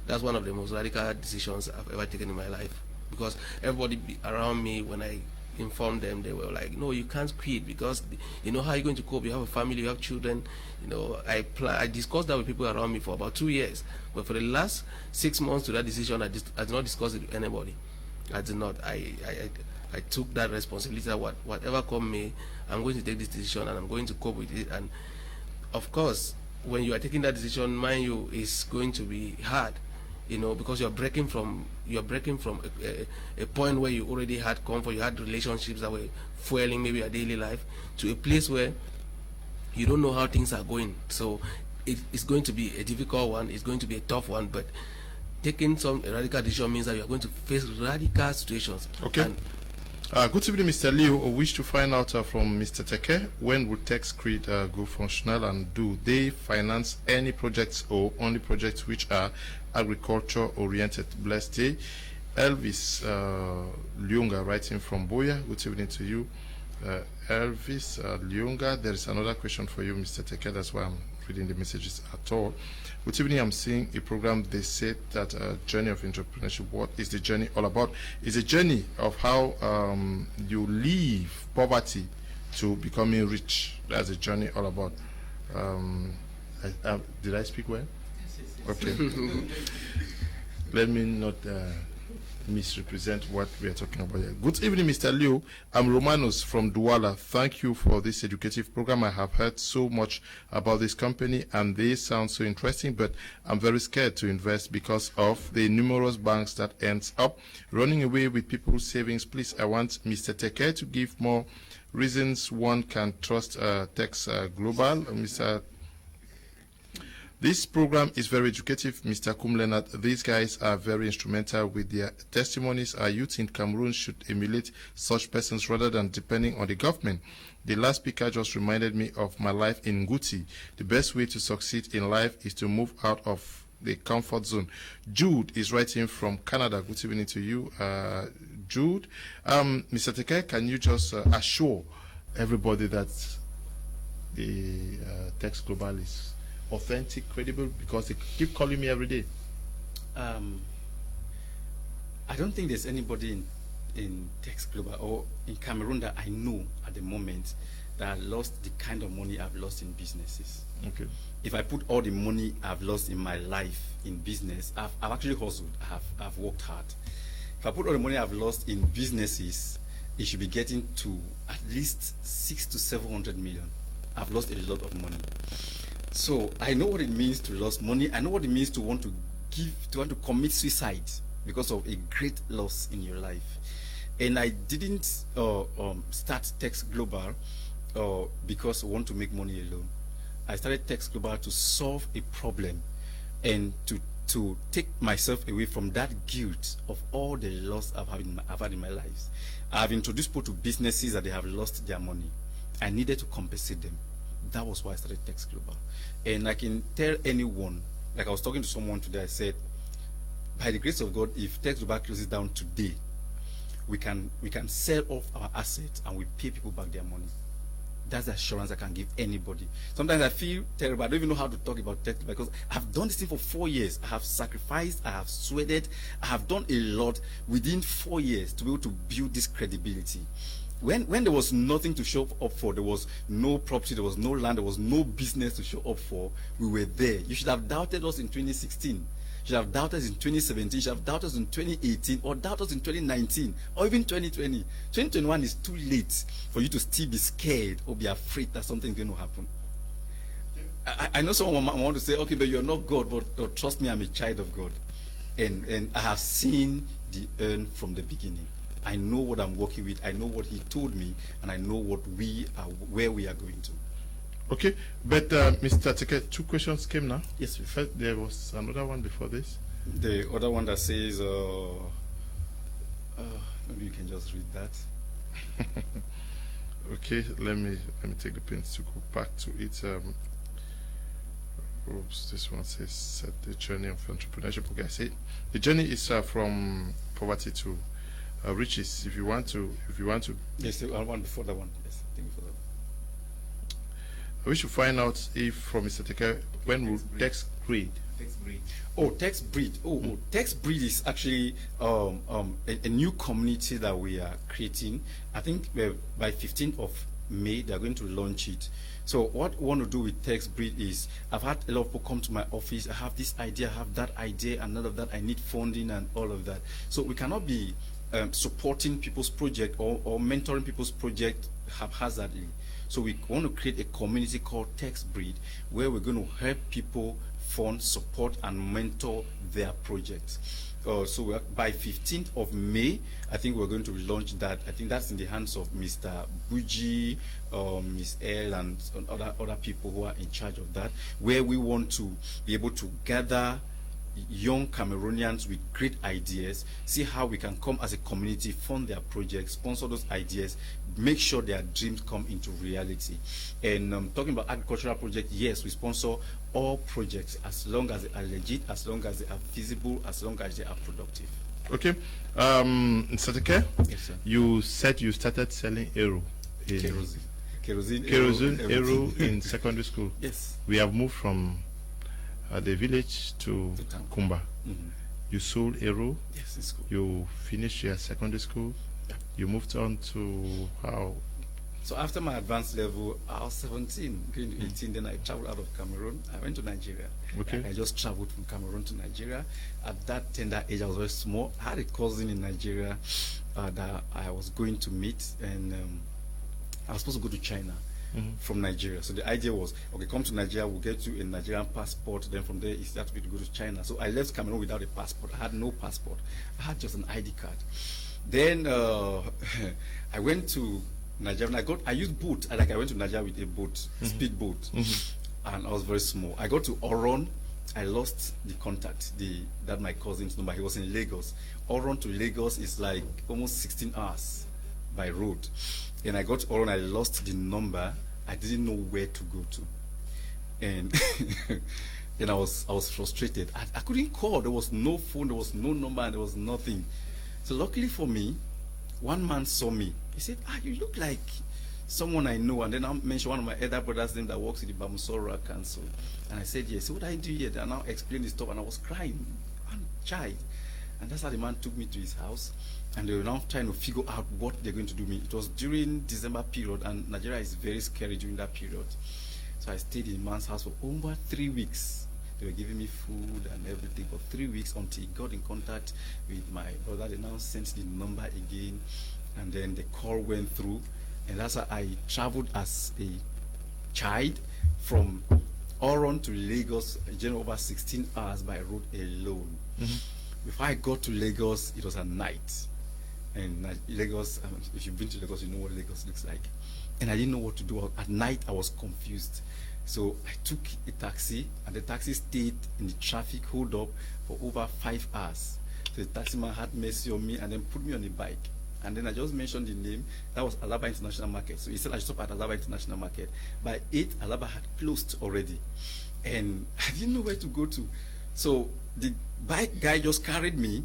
[SPEAKER 4] that's one of the most radical decisions I've ever taken in my life, because everybody around me, when I informed them, they were like, no, you can't quit, because how are you going to cope? You have a family, you have children. I discussed that with people around me for about 2 years, but for the last 6 months to that decision, I did not discuss it with anybody. I did not. I took that responsibility that whatever come me, I'm going to take this decision and I'm going to cope with it. And of course, when you are taking that decision, mind you, it's going to be hard, because you're breaking from a point where you already had comfort, you had relationships that were fueling maybe your daily life, to a place where you don't know how things are going. So it's going to be a difficult one, it's going to be a tough one, but taking some radical decision means that you are going to face radical situations.
[SPEAKER 2] Okay. Good evening, Mr. Liu. I wish to find out from Mr. Teke, when will Tex Creed go functional, and do they finance any projects or only projects which are agriculture oriented? Blessed day. Elvis Liunga writing from Boya. Good evening to you. Elvis Liunga, there is another question for you, Mr. Teke. That's why I'm reading the messages at all. Good evening. I'm seeing a program. They said that journey of entrepreneurship. What is the journey all about? It's a journey of how you leave poverty to becoming rich. That's a journey all about. Did I speak well? Okay. Let me not misrepresent what we are talking about here. Good evening, Mr. Leo. I'm Romanos from Douala. Thank you for this educative program. I have heard so much about this company and they sound so interesting, but I'm very scared to invest because of the numerous banks that ends up running away with people's savings. Please, I want Mr. Teke to give more reasons one can trust Teke Global. This program is very educative, Mr. Kum Leonard. These guys are very instrumental with their testimonies. Our youth in Cameroon should emulate such persons rather than depending on the government. The last speaker just reminded me of my life in Nguti. The best way to succeed in life is to move out of the comfort zone. Jude is writing from Canada. Good evening to you, Jude. Mr. Teke, can you just assure everybody that the Teke Global is authentic, credible, because they keep calling me every day?
[SPEAKER 5] I don't think there's anybody in Teke Global or in Cameroon that I know at the moment that lost the kind of money I've lost in businesses.
[SPEAKER 2] Okay.
[SPEAKER 5] If I put all the money I've lost in my life in business, I've actually hustled, I've worked hard. If I put all the money I've lost in businesses, it should be getting to at least 600 to 700 million. I've lost a lot of money. So I know what it means to lose money. I know what it means to want to commit suicide because of a great loss in your life. And I didn't start Teke Global because I want to make money alone. I started Teke Global to solve a problem and to take myself away from that guilt of all the loss I've had in my life. I've introduced people to businesses that they have lost their money. I needed to compensate them. That was why I started Teke Global. And I can tell anyone, like I was talking to someone today, I said, by the grace of God, if Teke Global closes down today, we can sell off our assets and we pay people back their money. That's the assurance I can give anybody. Sometimes I feel terrible. I don't even know how to talk about Teke because I've done this thing for 4 years. I have sacrificed, I have sweated, I have done a lot within 4 years to be able to build this credibility. When there was nothing to show up for, there was no property, there was no land, there was no business to show up for, we were there. You should have doubted us in 2016. You should have doubted us in 2017. You should have doubted us in 2018 or doubted us in 2019 or even 2020. 2021 is too late for you to still be scared or be afraid that something's going to happen. I know someone might want to say, okay, but you're not God, but trust me, I'm a child of God. And I have seen the end from the beginning. I know what I'm working with, I know what he told me, and I know where we are going to.
[SPEAKER 2] Okay, but Mr. Teke, 2 questions came now.
[SPEAKER 5] Yes, sir.
[SPEAKER 2] First, there was another one before this.
[SPEAKER 5] The other one that says, maybe you can just read that.
[SPEAKER 2] Okay, let me take the pains to go back to it. Oops, this one says set the journey of entrepreneurship. Okay, I say the journey is from poverty to riches. If you want to.
[SPEAKER 5] Yes, the one before that one. Yes, thank you for that.
[SPEAKER 2] We should find out if from Mr. Teke when will Teke breed.
[SPEAKER 5] Oh, Teke breed. Teke breed is actually a new community that we are creating. I think by 15th of May they are going to launch it. So what we want to do with Teke breed is, I've had a lot of people come to my office. I have this idea, I have that idea, and none of that. I need funding and all of that. So we cannot be supporting people's project or mentoring people's project haphazardly. So we want to create a community called Teke breed, where we're going to help people fund, support, and mentor their projects. So by 15th of May, I think we're going to launch that. I think that's in the hands of Mr. Buji, Ms. L, and other people who are in charge of that, where we want to be able to gather young Cameroonians with great ideas, see how we can come as a community, fund their projects, sponsor those ideas, make sure their dreams come into reality. And talking about agricultural projects, yes, we sponsor all projects as long as they are legit, as long as they are feasible, as long as they are productive.
[SPEAKER 2] Okay. Mr. Teke,
[SPEAKER 5] yes, sir.
[SPEAKER 2] You said you started selling Aero.
[SPEAKER 5] Kerosene. kerosene,
[SPEAKER 2] Eru in secondary school.
[SPEAKER 5] Yes.
[SPEAKER 2] We have moved from the village to
[SPEAKER 5] To town.
[SPEAKER 2] Kumba.
[SPEAKER 5] Mm-hmm.
[SPEAKER 2] You sold Eru.
[SPEAKER 5] Yes, in school.
[SPEAKER 2] You finished your secondary school.
[SPEAKER 5] Yeah.
[SPEAKER 2] You moved on to how?
[SPEAKER 5] So after my advanced level, I was 17, going to 18. Then I traveled out of Cameroon. I went to Nigeria.
[SPEAKER 2] Okay.
[SPEAKER 5] I just traveled from Cameroon to Nigeria. At that tender age, I was very small. I had a cousin in Nigeria that I was going to meet, and I was supposed to go to China from Nigeria. So the idea was, okay, come to Nigeria, we'll get you a Nigerian passport. Then from there, it's that way to go to China. So I left Cameroon without a passport. I had no passport. I had just an ID card. Then I went to Nigeria. I used boat. I went to Nigeria with a boat, speed boat, and I was very small. I got to Oron. I lost the contact. That my cousin's number. He was in Lagos. Oron to Lagos is like almost 16 hours by road. And I got to Oron. I lost the number. I didn't know where to go to, and and I was frustrated. I couldn't call. There was no phone. There was no number. And there was nothing. So luckily for me, one man saw me. He said, you look like someone I know. And then I mentioned one of my elder brothers' name that works in the Bamusora Council. And I said, yes. So what I do here? And now explained the stuff, and I was crying. I'm a child. And that's how the man took me to his house. And they were now trying to figure out what they're going to do me. It was during December period, and Nigeria is very scary during that period. So I stayed in the man's house for over 3 weeks. They were giving me food and everything for 3 weeks until he got in contact with my brother. They now sent the number again, and then the call went through. And that's how I traveled as a child from Oron to Lagos, generally over 16 hours by road alone. Before I got to Lagos, it was at night. And Lagos, if you've been to Lagos, you know what Lagos looks like. And I didn't know what to do. At night, I was confused. So I took a taxi, and the taxi stayed in the traffic hold up for over 5 hours. So the taxi man had mercy on me and then put me on a bike. And then I just mentioned the name. That was Alaba International Market. So he said I should stop at Alaba International Market. By 8, Alaba had closed already. And I didn't know where to go to. So the bike guy just carried me,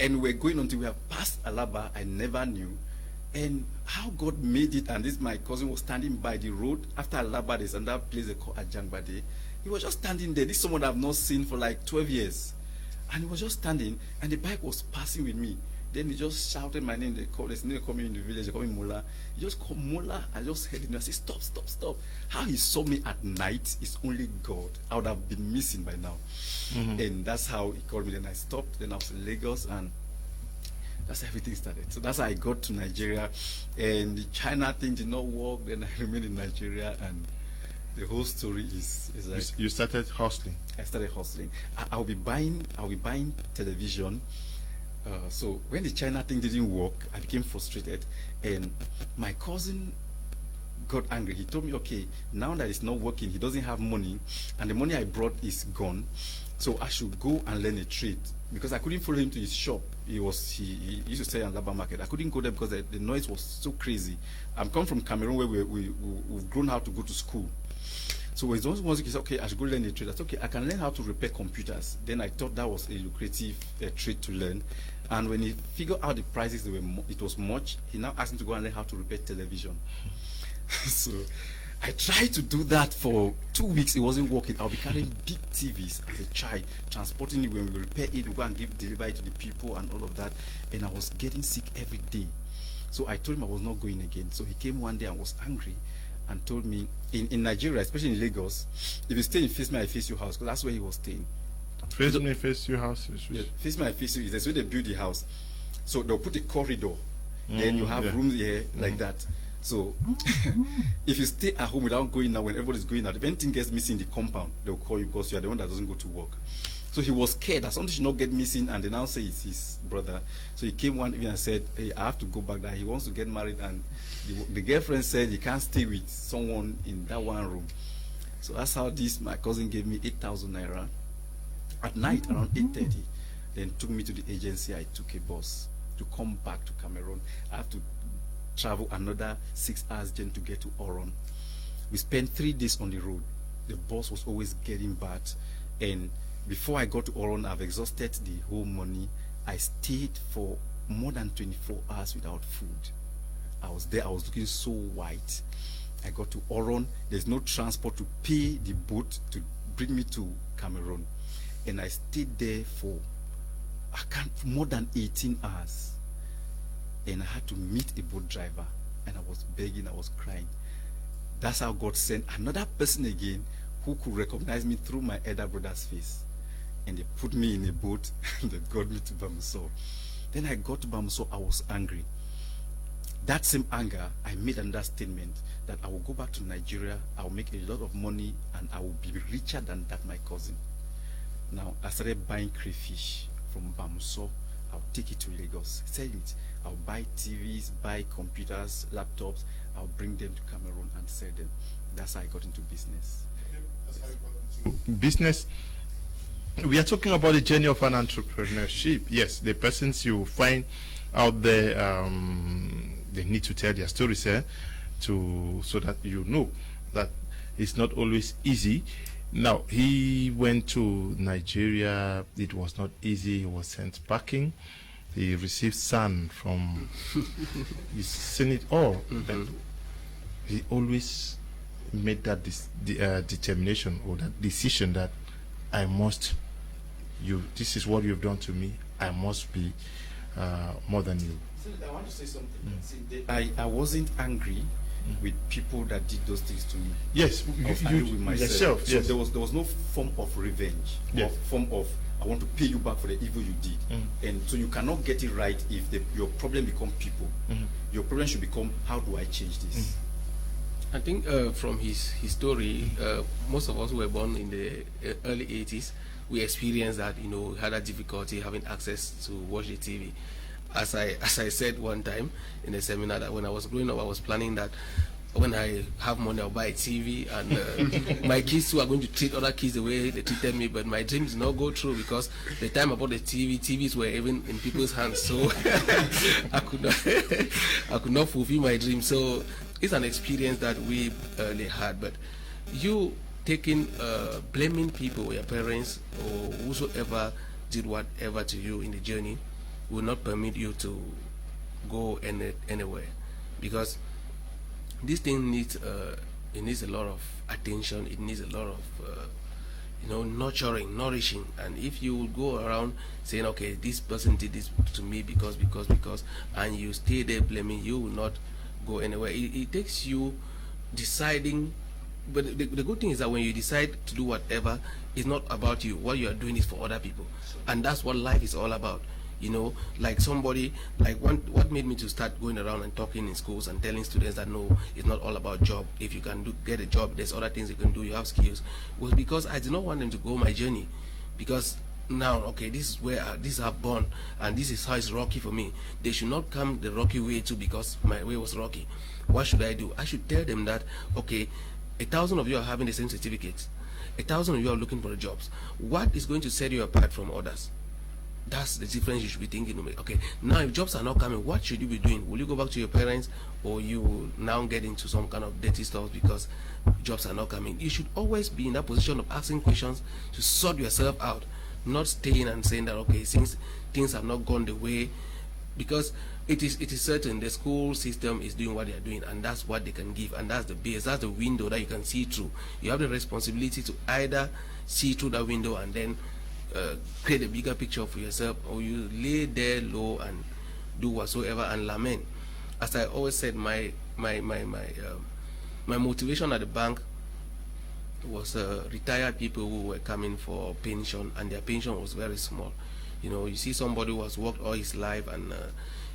[SPEAKER 5] and we're going until we have passed Alaba. I never knew. And how God made it, and this my cousin was standing by the road after Alaba. There's another place they call Ajangbade. He was just standing there. This is someone I've not seen for like 12 years. And he was just standing, and the bike was passing with me. Then he just shouted my name. They call me in the village. They call me Mola. He just called Mola. I just heard him. I said, stop, stop, stop. How he saw me at night is only God. I would have been missing by now. And that's how he called me. Then I stopped. Then I was in Lagos, and that's how everything started. So that's how I got to Nigeria. And the China thing did not work. Then I remained in Nigeria, and the whole story is like
[SPEAKER 2] You started hustling.
[SPEAKER 5] I started hustling. I'll be buying television. So when the China thing didn't work, I became frustrated, and my cousin got angry. He told me, okay, now that it's not working, he doesn't have money, and the money I brought is gone, so I should go and learn a trade, because I couldn't follow him to his shop. He used to sell in Alaba Market. I couldn't go there because the noise was so crazy. I'm come from Cameroon, where we've grown how to go to school. So when someone said, okay, I should go learn a trade, I said, okay, I can learn how to repair computers. Then I thought that was a lucrative trade to learn. And when he figured out the prices, it was much, he now asked me to go and learn how to repair television. So I tried to do that for 2 weeks. It wasn't working. I'll be carrying big TVs as a child, transporting it. When we repair it, we go and deliver it to the people and all of that. And I was getting sick every day. So I told him I was not going again. So he came one day and was angry and told me, in Nigeria, especially in Lagos, if you stay in Face Me, I Face You house, because that's where he was staying.
[SPEAKER 2] Face Me, Face You house.
[SPEAKER 5] Yeah, Face Me, I Face You is that's where they build the house. So they'll put a corridor. Then you have rooms here like that. So if you stay at home without going out, when everybody's going out, if anything gets missing in the compound, they'll call you because you are the one that doesn't go to work. So he was scared that something should not get missing, and they now say it's his brother. So he came one evening and said, hey, I have to go back there. He wants to get married, and the girlfriend said he can't stay with someone in that one room. So that's how my cousin gave me 8,000 naira at night around 8:30. Then took me to the agency. I took a bus to come back to Cameroon. I have to travel another 6 hours journey to get to Oron. We spent 3 days on the road. The bus was always getting bad, and before I got to Oron, I've exhausted the whole money. I stayed for more than 24 hours without food. I was there, I was looking so white. I got to Oron. There's no transport to pay the boat to bring me to Cameroon. And I stayed there for more than 18 hours. And I had to meet a boat driver. And I was begging, I was crying. That's how God sent another person again who could recognize me through my elder brother's face. And they put me in a boat and they got me to Bamso. Then I got to Bamso, I was angry. That same anger, I made another statement that I will go back to Nigeria, I will make a lot of money, and I will be richer than that my cousin. Now, I started buying crayfish from Bamso. I'll take it to Lagos, sell it. I'll buy TVs, buy computers, laptops. I'll bring them to Cameroon and sell them. That's how I got into business.
[SPEAKER 2] That's how you got into business. We are talking about the journey of an entrepreneurship. Yes, the persons you find out there, they need to tell their stories so that you know that it's not always easy. Now, he went to Nigeria. It was not easy. He was sent packing. He received sand from. He's seen it all. But he always made that determination or that decision that I must. This is what you've done to me. I must be more than you.
[SPEAKER 5] So I want to say something. I wasn't angry with people that did those things to me.
[SPEAKER 2] Yes,
[SPEAKER 5] I was angry with myself.
[SPEAKER 2] Yourself,
[SPEAKER 5] so
[SPEAKER 2] yes.
[SPEAKER 5] there was no form of revenge,
[SPEAKER 2] Yes.
[SPEAKER 5] or form of I want to pay you back for the evil you did. And so you cannot get it right if your problem become people. Your problem should become, how do I change this?
[SPEAKER 4] I think from his story, most of us who were born in the early 80s, we experienced that, had a difficulty having access to watch the TV. As I said one time in a seminar, that when I was growing up, I was planning that when I have money, I'll buy a TV, and my kids too are going to treat other kids the way they treated me. But my dreams did not go through, because the time I bought the TVs were even in people's hands, so I could not fulfill my dream. So it's an experience that we early had. But you blaming people, your parents or whosoever did whatever to you in the journey, will not permit you to go anywhere, because this thing needs a lot of attention. It needs a lot of nurturing, nourishing. And if you go around saying, okay, this person did this to me because, and you stay there blaming, you will not go anywhere. It takes you deciding. But the good thing is that when you decide to do whatever, it's not about you. What you are doing is for other people, and that's what life is all about. Like somebody, what made me to start going around and talking in schools and telling students that no, it's not all about job. If you can get a job, there's other things you can do, you have skills, was because I did not want them to go my journey. Because now, okay, this is where this I've born, and this is how it's rocky for me. They should not come the rocky way too, because my way was rocky. What should I do? I should tell them that, okay, 1,000 of you are having the same certificates. 1,000 of you are looking for jobs. What is going to set you apart from others? That's the difference you should be thinking. Okay, now if jobs are not coming, what should you be doing? Will you go back to your parents, or you will now get into some kind of dirty stuff because jobs are not coming? You should always be in that position of asking questions to sort yourself out, not staying and saying that, okay, since things have not gone the way, because it is certain the school system is doing what they are doing, and that's what they can give, and that's the base, that's the window that you can see through. You have the responsibility to either see through that window and then create a bigger picture for yourself, or you lay there low and do whatsoever and lament. As I always said, my motivation at the bank was retired people who were coming for pension, and their pension was very small. You see somebody who has worked all his life, and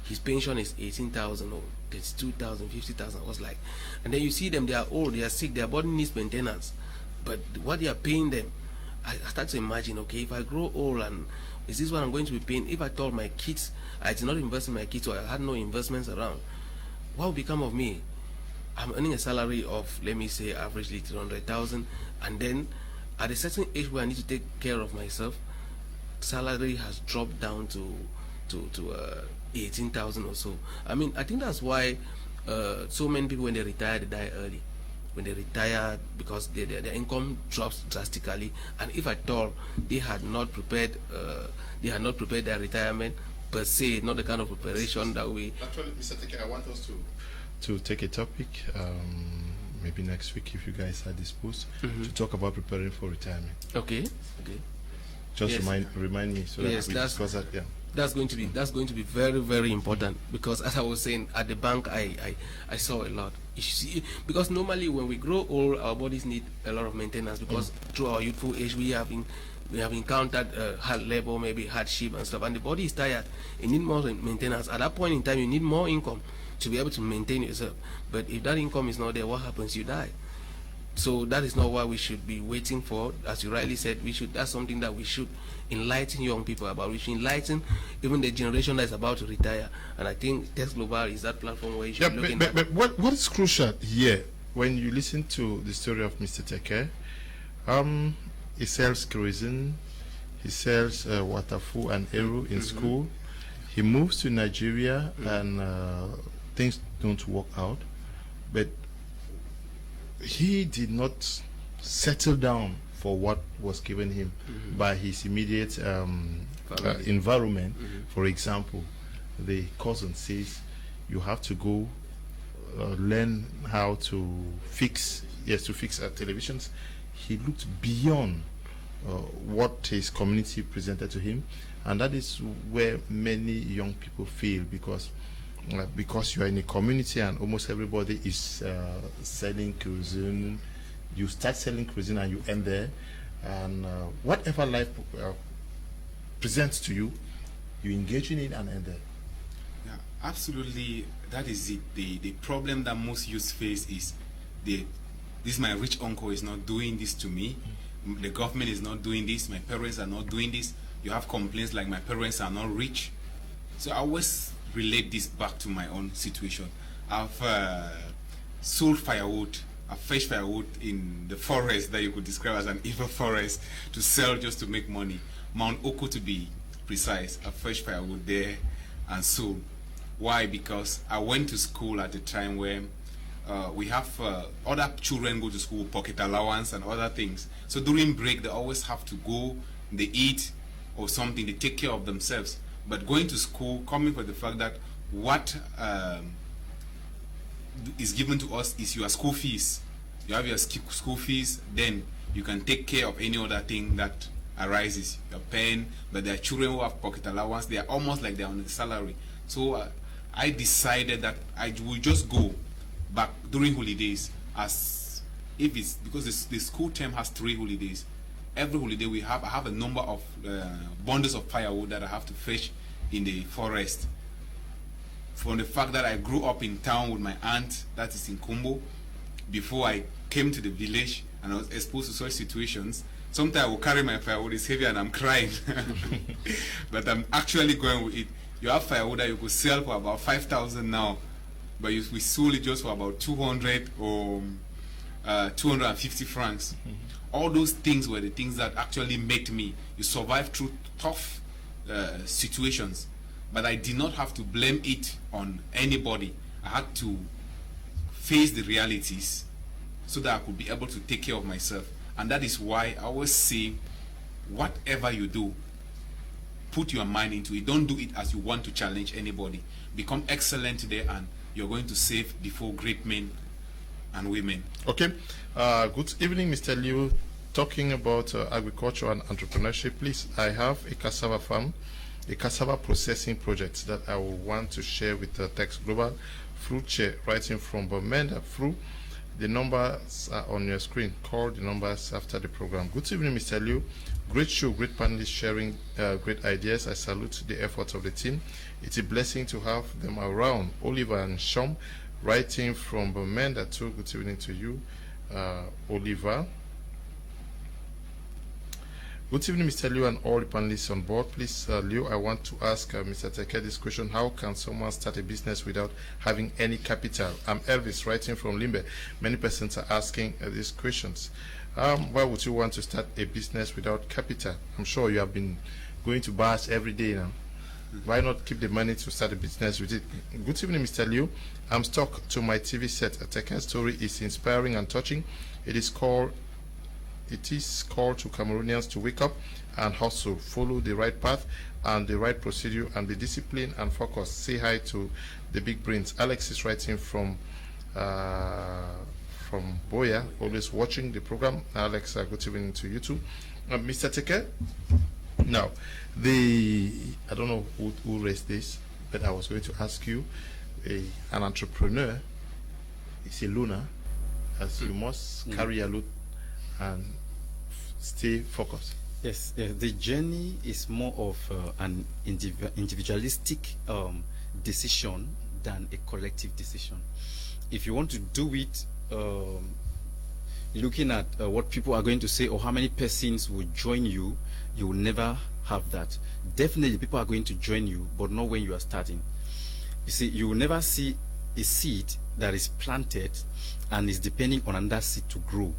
[SPEAKER 4] his pension is 18,000 or 32,000, 50,000. I was like, and then you see them, they are old, they are sick, their body needs maintenance, but what they are paying them, I start to imagine, okay, if I grow old, and is this what I'm going to be paying? If I told my kids I did not invest in my kids, or I had no investments around, what will become of me? I'm earning a salary of, let me say, averagely 300,000, and then at a certain age where I need to take care of myself, salary has dropped down to 18,000 or so. I mean, I think that's why so many people, when they retire, they die early. When they retire, because their income drops drastically, and if at all they had not prepared their retirement per se, not the kind of preparation that we.
[SPEAKER 2] Actually, Mr. Teke, I want us to take a topic. maybe next week if you guys are disposed to talk about preparing for retirement.
[SPEAKER 4] Okay.
[SPEAKER 2] Just
[SPEAKER 4] Yes.
[SPEAKER 2] remind me so that
[SPEAKER 4] Yes,
[SPEAKER 2] we discuss that. Yeah.
[SPEAKER 4] That's going to be very, very important, because as I was saying, at the bank I saw a lot. You see, because normally when we grow old, our bodies need a lot of maintenance, because through our youthful age we have encountered hard labor, maybe hardship and stuff, and the body is tired. It needs more maintenance. At that point in time, you need more income to be able to maintain yourself. But if that income is not there, what happens? You die. So that is not what we should be waiting for. As you rightly said, that's something that we should enlighten young people about. We should enlighten even the generation that is about to retire. And I think Test Global is that platform where you should be looking at.
[SPEAKER 2] But what is crucial here, when you listen to the story of Mr. Teke, he sells kerosene, he sells watafu and eru in school. He moves to Nigeria and things don't work out. But he did not settle down for what was given him by his immediate environment. For example, the cousin says you have to go learn how to fix televisions. He looked beyond what his community presented to him, and that is where many young people fail, because you are in a community and almost everybody is selling cuisine. You start selling cuisine and you end there, and whatever life presents to you, you engage in it and end there.
[SPEAKER 3] Yeah, absolutely. That is it. The problem that most youth face is this my rich uncle is not doing this to me. The government is not doing this. My parents are not doing this. You have complaints like my parents are not rich. So I always relate this back to my own situation. I've sold firewood. I fetched firewood in the forest that you could describe as an evil forest to sell just to make money. Mount Oko to be precise. I fetched firewood there and sold. Why? Because I went to school at the time where we have other children go to school, pocket allowance and other things. So during break, they always have to go, they eat or something, they take care of themselves. But going to school, coming for the fact that what is given to us is your school fees. You have your school fees, then you can take care of any other thing that arises. You're paying, but there are children who have pocket allowance. They are almost like they're on the salary. So I decided that I will just go back during holidays, as if it's because the school term has 3 holidays. Every holiday I have a number of bundles of firewood that I have to fetch in the forest. From the fact that I grew up in town with my aunt, that is in Kumbo, before I came to the village and I was exposed to such situations, sometimes I will carry my firewood, it's heavy and I'm crying. But I'm actually going with it. You have firewood that you could sell for about 5,000 now, but we sold it just for about 200 or 250 francs. All those things were the things that actually made me. You survive through tough situations, but I did not have to blame it on anybody. I had to face the realities so that I could be able to take care of myself. And that is why I always say, whatever you do, put your mind into it. Don't do it as you want to challenge anybody. Become excellent there and you're going to save before great men and women.
[SPEAKER 2] Okay. Good evening, Mr. Liu. Talking about agriculture and entrepreneurship, please. I have a cassava farm, a cassava processing project that I will want to share with Text Global. Fruit chair, writing from Bamenda. Fruit. The numbers are on your screen. Call the numbers after the program. Good evening, Mr. Liu. Great show, great panelists sharing great ideas. I salute the efforts of the team. It's a blessing to have them around. Oliver and Shom, writing from Bamenda too. Good evening to you, Oliver. Good evening, Mr. Liu and all the panelists on board. Please, Liu, I want to ask Mr. Teke this question. How can someone start a business without having any capital? I'm Elvis, writing from Limbe. Many persons are asking these questions. Why would you want to start a business without capital? I'm sure you have been going to bars every day now. Why not keep the money to start a business with it? Good evening, Mr. Liu. I'm stuck to my TV set. Teke's story is inspiring and touching. It is called to Cameroonians to wake up and hustle, follow the right path and the right procedure, and be disciplined and focused. Say hi to the big brains. Alex is writing from from Boya, always watching the program. Alex, good evening to you too. Mr. Teke, now, I don't know who raised this, but I was going to ask you, an entrepreneur is a loner, as you must carry a load and stay focused.
[SPEAKER 5] Yes, the journey is more of an individualistic decision than a collective decision. If you want to do it looking at what people are going to say or how many persons will join you, you will never have that. Definitely people are going to join you, but not when you are starting. You see, you will never see a seed that is planted and is depending on another seed to grow.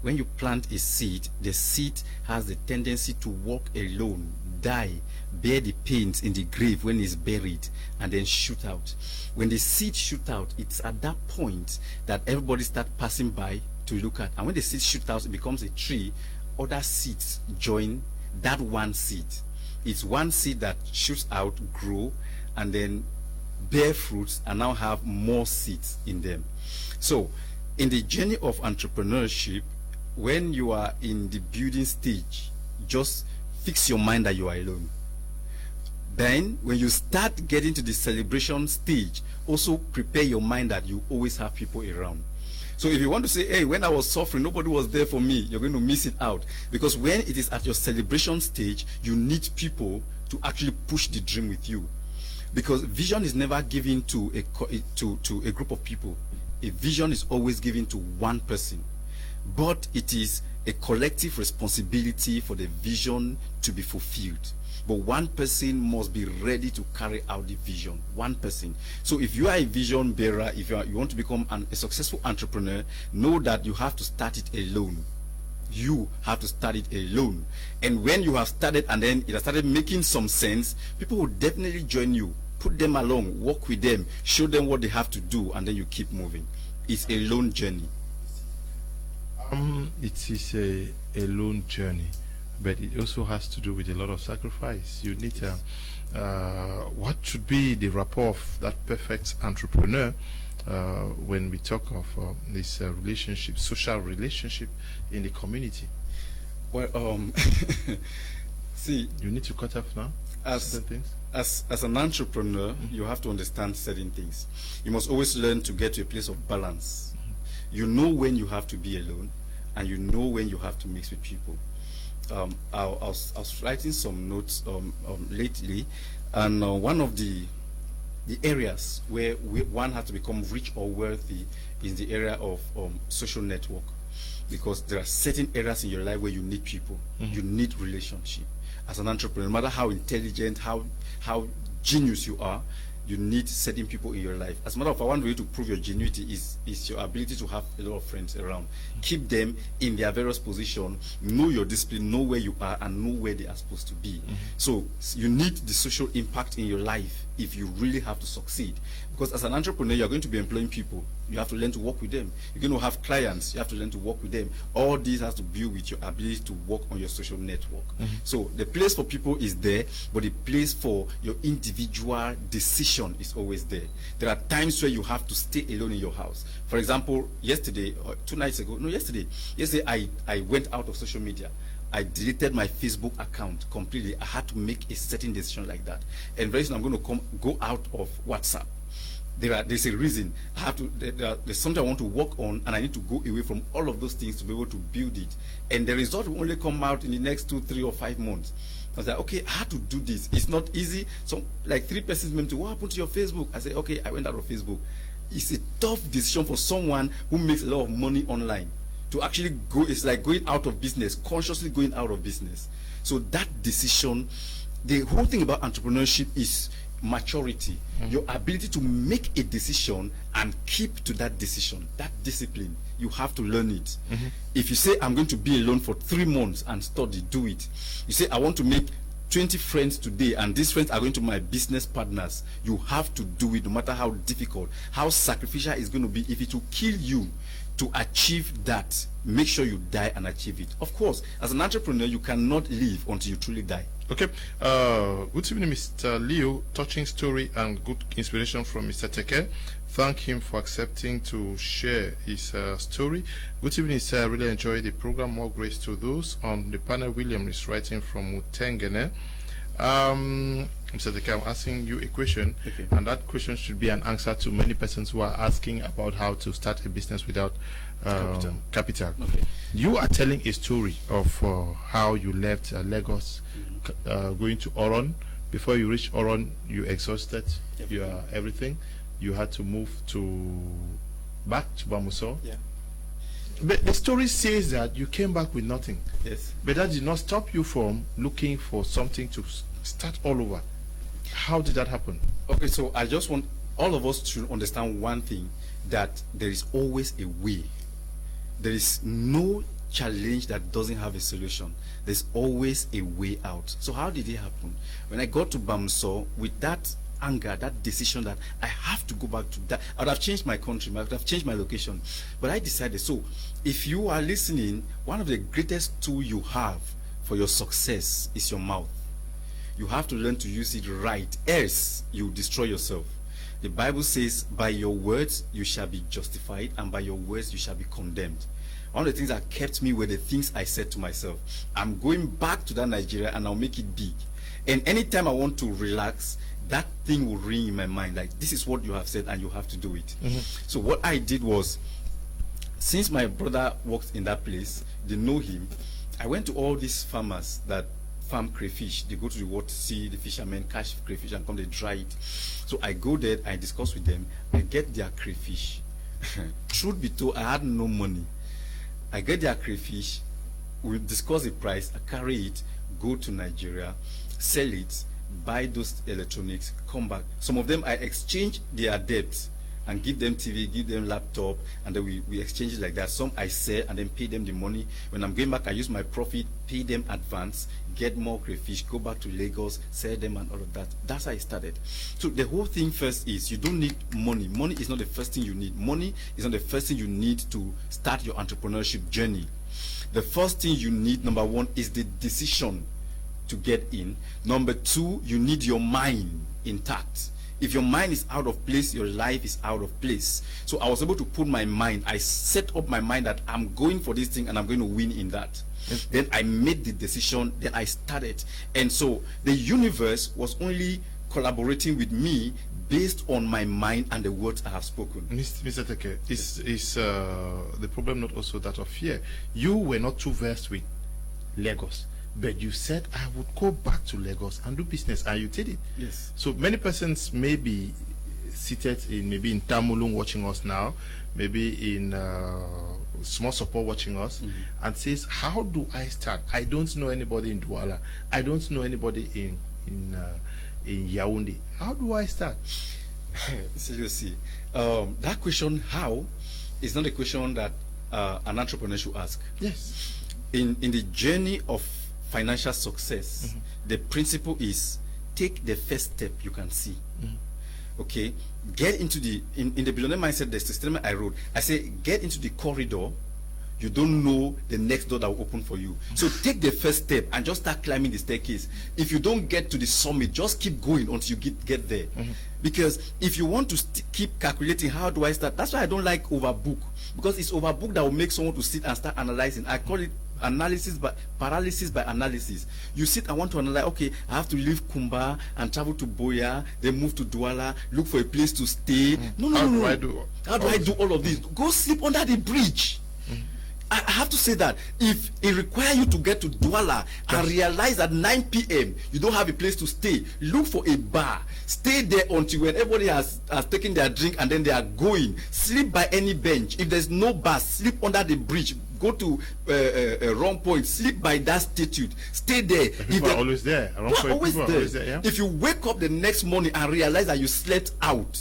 [SPEAKER 5] When you plant a seed, the seed has the tendency to walk alone, die, bear the pains in the grave when it's buried, and then shoot out. When the seed shoot out, it's at that point that everybody starts passing by to look at. And when the seed shoots out, it becomes a tree. Other seeds join that one seed. It's one seed that shoots out, grow, and then bear fruits, and now have more seeds in them. So, in the journey of entrepreneurship, when you are in the building stage, just fix your mind that you are alone. Then, when you start getting to the celebration stage, also prepare your mind that you always have people around. So if you want to say, hey, when I was suffering, nobody was there for me, you're going to miss it out. Because when it is at your celebration stage, you need people to actually push the dream with you. Because vision is never given to a group of people. A vision is always given to one person. But it is a collective responsibility for the vision to be fulfilled. But one person must be ready to carry out the vision. One person. So if you are a vision bearer, if you want to become a successful entrepreneur, know that you have to start it alone. You have to start it alone. And when you have started and then it has started making some sense, people will definitely join you. Put them along, work with them, show them what they have to do, and then you keep moving. It's a lone journey.
[SPEAKER 2] It is a lone journey, but it also has to do with a lot of sacrifice. You need what should be the rapport of that perfect entrepreneur when we talk of this relationship, social relationship in the community?
[SPEAKER 5] Well, see,
[SPEAKER 2] you need to cut off now.
[SPEAKER 5] As an entrepreneur, you have to understand certain things. You must always learn to get to a place of balance. You know when you have to be alone, and you know when you have to mix with people. I was writing some notes lately, and one of the areas where one has to become rich or wealthy is the area of social network, because there are certain areas in your life where you need people, you need relationship. As an entrepreneur, no matter how intelligent, how genius you are, you need certain people in your life. As a matter of fact, one way to prove your genuity is your ability to have a lot of friends around. Keep them in their various positions, know your discipline, know where you are, and know where they are supposed to be. So you need the social impact in your life if you really have to succeed. Because as an entrepreneur, you're going to be employing people. You have to learn to work with them. You're going to have clients. You have to learn to work with them. All these has to build with your ability to work on your social network. So the place for people is there, but the place for your individual decision is always there. There are times where you have to stay alone in your house. For example, yesterday, or 2 nights ago, no, yesterday I went out of social media. I deleted my Facebook account completely. I had to make a certain decision like that. And very soon I'm going to go out of WhatsApp. There's a reason. I have to. There's something I want to work on, and I need to go away from all of those things to be able to build it. And the result will only come out in the next 2, 3, or 5 months. I was like, okay, I had to do this. It's not easy. So, like 3 persons went to, what happened to your Facebook? I said, okay, I went out of Facebook. It's a tough decision for someone who makes a lot of money online to actually go. It's like going out of business, consciously going out of business. So that decision, the whole thing about entrepreneurship is maturity, your ability to make a decision and keep to that decision, that discipline. You have to learn it. If you say, I'm going to be alone for 3 months and study, do it. You say, I want to make 20 friends today, and these friends are going to be my business partners. You have to do it, no matter how difficult, how sacrificial it's going to be. If it will kill you to achieve that, make sure you die and achieve it. Of course, as an entrepreneur, you cannot live until you truly die.
[SPEAKER 2] Okay. Good evening, Mr. Leo. Touching story and good inspiration from Mr. Teke. Thank him for accepting to share his story. Good evening, sir. I really enjoyed the program. More grace to those on the panel. William is writing from Mutengene. Mr. Teke, I'm asking you a question, and that question should be an answer to many persons who are asking about how to start a business without capital. Okay. You are telling a story of how you left Lagos, going to Oron. Before you reach Oron, you exhausted your everything. You had to move back to Bamuso.
[SPEAKER 5] Yeah.
[SPEAKER 2] But the story says that you came back with nothing.
[SPEAKER 5] Yes.
[SPEAKER 2] But that did not stop you from looking for something to start all over. How did that happen?
[SPEAKER 5] Okay, so I just want all of us to understand one thing, that there is always a way. There is no challenge that doesn't have a solution. There's always a way out. So how did it happen? When I got to Bamso, with that anger, that decision that I have to go back to that, I would have changed my country, I would have changed my location. But I decided, so if you are listening, one of the greatest tools you have for your success is your mouth. You have to learn to use it right, else you destroy yourself. The Bible says, by your words you shall be justified, and by your words you shall be condemned. One of the things that kept me were the things I said to myself. I'm going back to that Nigeria and I'll make it big. And anytime I want to relax, that thing will ring in my mind, like, this is what you have said and you have to do it. So what I did was, since my brother works in that place, they know him, I went to all these farmers that farm crayfish. They go to the water, see the fishermen catch crayfish and come, they dry it. So I go there, I discuss with them, I get their crayfish. Truth be told, I had no money. I get their crayfish, we discuss the price, I carry it, go to Nigeria, sell it, buy those electronics, come back. Some of them I exchange their debt and give them TV, give them laptop, and then we exchange it like that. Some I sell and then pay them the money. When I'm going back, I use my profit, pay them advance, get more crayfish, go back to Lagos, sell them and all of that. That's how I started. So the whole thing first is, you don't need money. Money is not the first thing you need. Money is not the first thing you need to start your entrepreneurship journey. The first thing you need, number one, is the decision to get in. Number two, you need your mind intact. If your mind is out of place, your life is out of place. So I was able to put my mind, I set up my mind that I'm going for this thing and I'm going to win in that. Yes. Then I made the decision, then I started. And so the universe was only collaborating with me based on my mind and the words I have spoken.
[SPEAKER 2] Mr. Teke, is the problem not also that of fear? You were not too versed with Lagos, but you said, I would go back to Lagos and do business, and you did it.
[SPEAKER 5] Yes.
[SPEAKER 2] So many persons may be seated maybe in Tamnjong watching us now, maybe in small support watching us, and says, how do I start? I don't know anybody in Douala. I don't know anybody in Yaoundé. How do I start?
[SPEAKER 5] So you see, that question, how, is not a question that an entrepreneur should ask.
[SPEAKER 2] Yes.
[SPEAKER 5] In the journey of financial success, the principle is, take the first step you can see. Okay, get into the in the billionaire mindset, the statement I wrote, I say, get into the corridor. You don't know the next door that will open for you. So take the first step and just start climbing the staircase. If you don't get to the summit, just keep going until you get there. Because if you want to keep calculating, how do I start? That's why I don't like overbook, because it's overbook that will make someone to sit and start analyzing. I call it paralysis by analysis. You sit, I want to analyze, okay, I have to leave Kumba and travel to Boya, then move to Douala, look for a place to stay. No. How do I do all of this? Go sleep under the bridge. I have to say that if it requires you to get to Douala and realize at 9 p.m. you don't have a place to stay, look for a bar, stay there until when everybody has taken their drink and then they are going. Sleep by any bench. If there's no bar, sleep under the bridge. Go to a wrong point, sleep by that statute, stay there.
[SPEAKER 2] People are always there.
[SPEAKER 5] Always there. Yeah? If you wake up the next morning and realize that you slept out,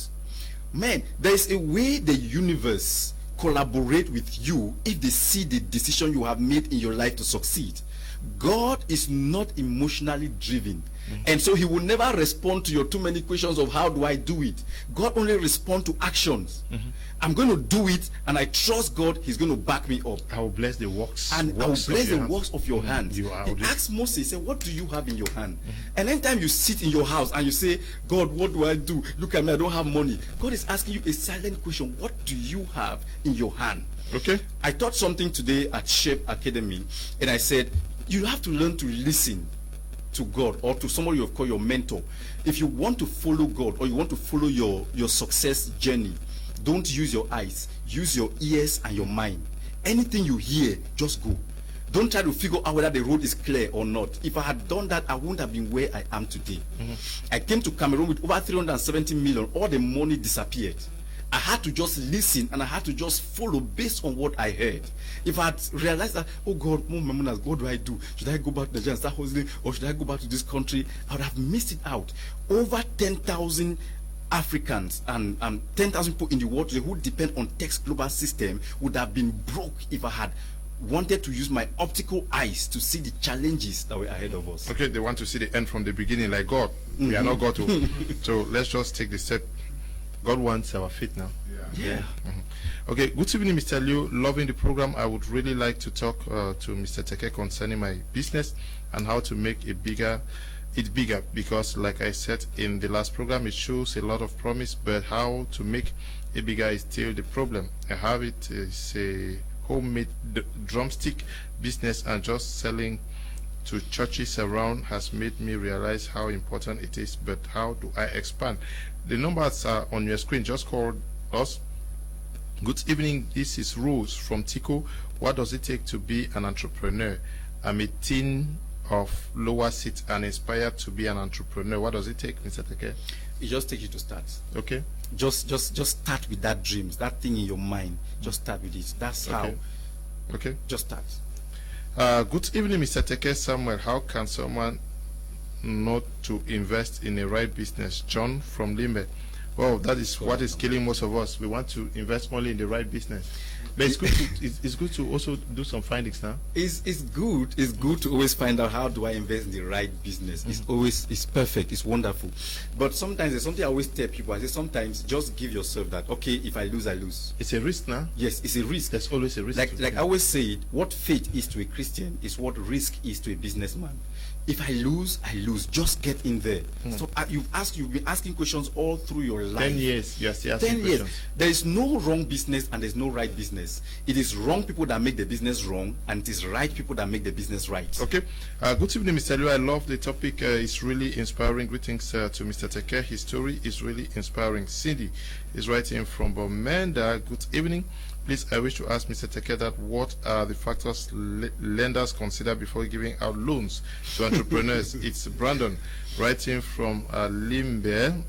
[SPEAKER 5] man, there is a way the universe collaborate with you if they see the decision you have made in your life to succeed. God is not emotionally driven. And so he will never respond to your too many questions of how do I do it. God only responds to actions. I'm going to do it, and I trust God. He's going to back me up.
[SPEAKER 2] I will bless the works.
[SPEAKER 5] And I will bless the works of your hands.
[SPEAKER 2] You are
[SPEAKER 5] he asked Moses, he said, what do you have in your hand? And anytime you sit in your house and you say, God, what do I do? Look at me, I don't have money. God is asking you a silent question. What do you have in your hand?
[SPEAKER 2] Okay.
[SPEAKER 5] I taught something today at Shape Academy, and I said, you have to learn to listen to God or to somebody you have called your mentor. If you want to follow God or you want to follow your success journey, don't use your eyes, use your ears and your mind. Anything you hear, just go. Don't try to figure out whether the road is clear or not. If I had done that, I wouldn't have been where I am today. I came to Cameroon with over 370 million. All the money disappeared. I had to just listen and I had to just follow based on what I heard. If I had realized that, oh God, what do I do? Should I go back to Nigeria and start hustling, or should I go back to this country? I would have missed it out. Over 10,000 Africans and 10,000 people in the world who depend on Tech's global system would have been broke if I had wanted to use my optical eyes to see the challenges that were ahead of us.
[SPEAKER 2] Okay, they want to see the end from the beginning, like God. We are not God. So let's just take the step. God wants our faith now.
[SPEAKER 5] Yeah.
[SPEAKER 2] Okay, good evening, Mr. Liu. Loving the program. I would really like to talk to Mr. Teke concerning my business and how to make it bigger, because like I said in the last program, it shows a lot of promise, but how to make it bigger is still the problem. I have it is a homemade drumstick business, and just selling to churches around has made me realize how important it is, but how do I expand? The numbers are on your screen. Just call us. Good evening, this is Rose from Tico. What does it take to be an entrepreneur? I'm a teen of lower seat and inspired to be an entrepreneur. What does it take, Mr. Teke?
[SPEAKER 5] It just takes you to start.
[SPEAKER 2] Okay.
[SPEAKER 5] Just start with that dreams, that thing in your mind. Just start with it. That's how.
[SPEAKER 2] Okay.
[SPEAKER 5] Just start.
[SPEAKER 2] Good evening, Mr. Teke Samuel. How can someone not to invest in a right business? John from Limbe. Well, that is what is killing most of us. We want to invest only in the right business. But it's good to also do some findings now.
[SPEAKER 5] It's good to always find out how do I invest in the right business. It's perfect, it's wonderful. But sometimes there's something I always tell people. I say sometimes just give yourself that, okay, if I lose, I lose.
[SPEAKER 2] It's a risk now.
[SPEAKER 5] Yes, it's a risk.
[SPEAKER 2] There's always a risk.
[SPEAKER 5] Like I always say, what faith is to a Christian is what risk is to a businessman. If I lose, I lose. Just get in there. So you've been asking questions all through your life.
[SPEAKER 2] 10 years, yes, 10
[SPEAKER 5] years. There is no wrong business and there's no right business. It is wrong people that make the business wrong, and it is right people that make the business right.
[SPEAKER 2] Okay. Good evening, Mr. Liu. I love the topic. It's really inspiring. Greetings to Mr. Teke. His story is really inspiring. Cindy is writing from Bomenda. Good evening. Please, I wish to ask Mr. Teke that what are the factors lenders consider before giving out loans to entrepreneurs? It's Brandon writing from Limbe.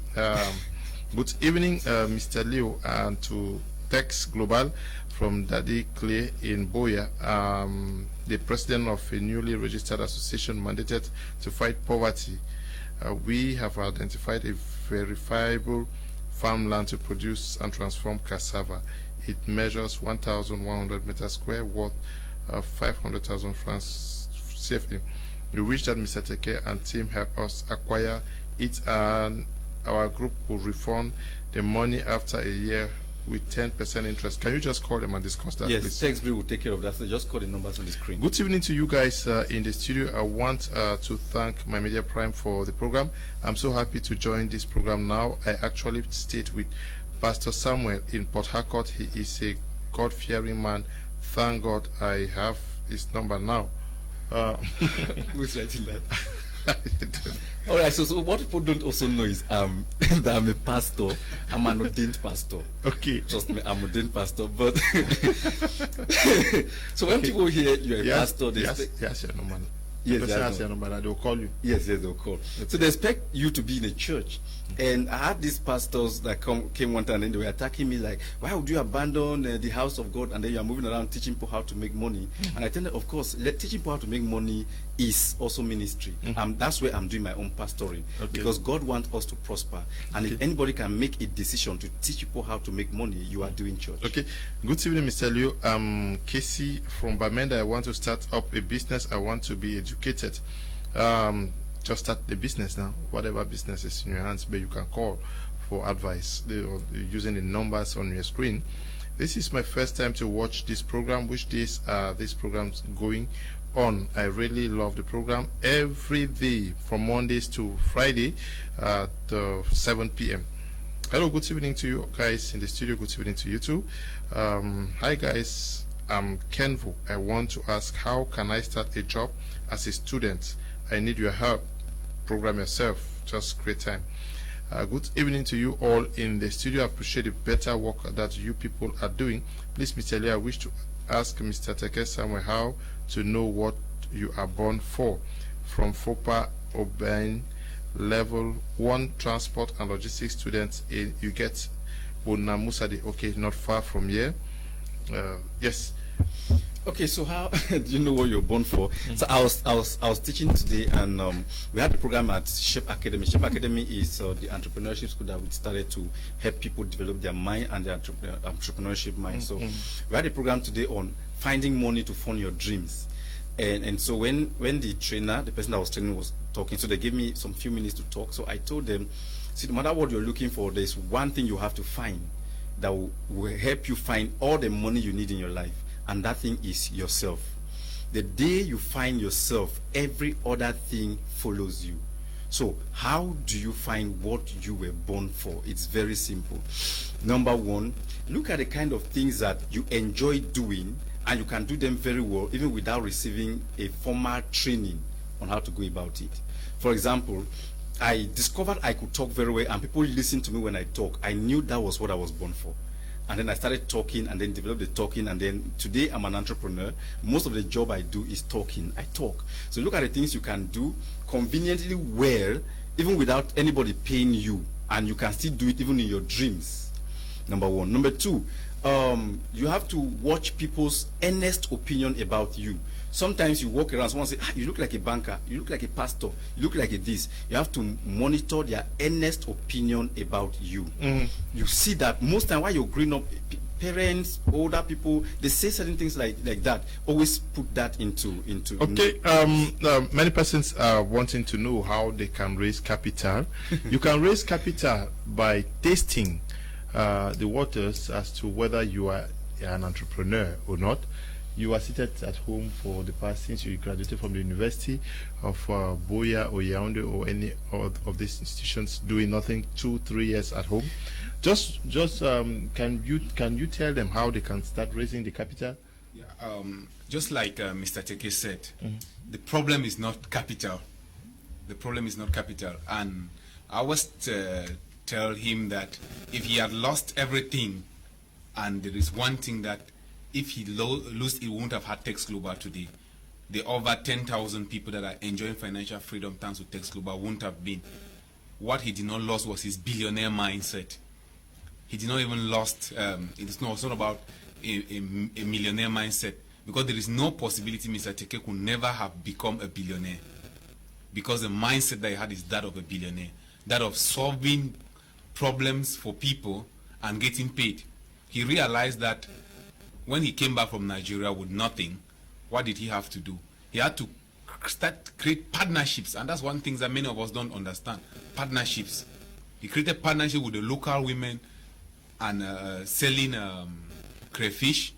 [SPEAKER 2] Good evening, Mr. Liu, and to Tex Global from Daddy Clay in Boya, the president of a newly registered association mandated to fight poverty. We have identified a verifiable farmland to produce and transform cassava. It measures 1,100 meters square, worth 500,000 francs safely. We wish that Mr. Teke and team help us acquire it, and our group will refund the money after a year with 10% interest. Can you just call them and discuss that,
[SPEAKER 5] yes,
[SPEAKER 2] please?
[SPEAKER 5] Yes, Textbill will take care of that. So just call the numbers on the screen.
[SPEAKER 2] Good evening to you guys in the studio. I want to thank my Media Prime for the program. I'm so happy to join this program now. I actually stayed with Pastor Samuel in Port Harcourt. He is a God-fearing man. Thank God I have his number now.
[SPEAKER 5] Who's writing that? All right, so what people don't also know is that I'm a pastor. I'm an ordained pastor.
[SPEAKER 2] Okay.
[SPEAKER 5] Trust me, I'm an ordained pastor. But so when people hear you're a pastor, they
[SPEAKER 2] yes, your number.
[SPEAKER 5] Yes,
[SPEAKER 2] your number, they'll call you.
[SPEAKER 5] Yes, they'll call. Okay. So they expect you to be in a church. And I had these pastors that came one time and they were attacking me like, why would you abandon the house of God and then you are moving around teaching people how to make money? And I tell them, of course, teaching people how to make money is also ministry. That's where I'm doing my own pastoring, because God wants us to prosper. And if anybody can make a decision to teach people how to make money, you are doing church.
[SPEAKER 2] Okay. Good evening, Mr. Liu. I'm Casey from Bamenda. I want to start up a business. I want to be educated. just start the business now. Whatever business is in your hands, but you can call for advice using the numbers on your screen. This is my first time to watch this program. Which days are these programs going on? I really love the program every day from Mondays to Friday at 7 p.m. Hello, good evening to you guys in the studio. Good evening to you too. Hi guys, I'm Kenvo. I want to ask, how can I start a job as a student? I need your help. Program yourself. Just great time. Good evening to you all in the studio. I appreciate the better work that you people are doing. Please, Mr. Lee, I wish to ask Mr. Teke Samuel how to know what you are born for. From FOPA Obain, level 1 transport and logistics students, you get Bonamusade. Okay, not far from here. Yes.
[SPEAKER 5] Okay, so how do you know what you're born for? So I was teaching today, and we had a program at Shape Academy. Shape Academy is the entrepreneurship school that we started to help people develop their mind and their entrepreneurship mind. So we had a program today on finding money to fund your dreams. And so when the trainer, the person that was training, was talking, so they gave me some few minutes to talk. So I told them, see, no matter what you're looking for, there's one thing you have to find that will help you find all the money you need in your life. And that thing is yourself. The day you find yourself, every other thing follows you. So how do you find what you were born for? It's very simple. Number one, look at the kind of things that you enjoy doing, and you can do them very well even without receiving a formal training on how to go about it. For example, I discovered I could talk very well, and people listen to me when I talk. I knew that was what I was born for. And then I started talking, and then developed the talking, and then today I'm an entrepreneur. Most of the job I do is talking. I talk. So look at the things you can do conveniently well, even without anybody paying you, and you can still do it even in your dreams. Number one. Number two, you have to watch people's earnest opinion about you. Sometimes you walk around, someone say, you look like a banker, you look like a pastor, you look like a this. You have to monitor their earnest opinion about you. You see that most time while you're growing up, parents, older people, they say certain things like that. Always put that into.
[SPEAKER 2] Okay. Many persons are wanting to know how they can raise capital. You can raise capital by tasting the waters as to whether you are an entrepreneur or not. You are seated at home for the past, since you graduated from the University of Boya or Yaoundé or any of these institutions, doing nothing, 2-3 years at home. Just can you tell them how they can start raising the capital?
[SPEAKER 3] Yeah, just like Mr. Teke said, the problem is not capital. The problem is not capital, and I always tell him that if he had lost everything, and there is one thing that if he lost, he wouldn't have had Tex Global today. The over 10,000 people that are enjoying financial freedom thanks to Tex Global wouldn't have been. What he did not lose was his billionaire mindset. He did not even lost, it's not about a millionaire mindset, because there is no possibility Mr. Teke could never have become a billionaire, because the mindset that he had is that of a billionaire, that of solving problems for people and getting paid. He realized that when he came back from Nigeria with nothing, what did he have to do? He had to create partnerships, and that's one thing that many of us don't understand. Partnerships. He created partnership with the local women and selling crayfish,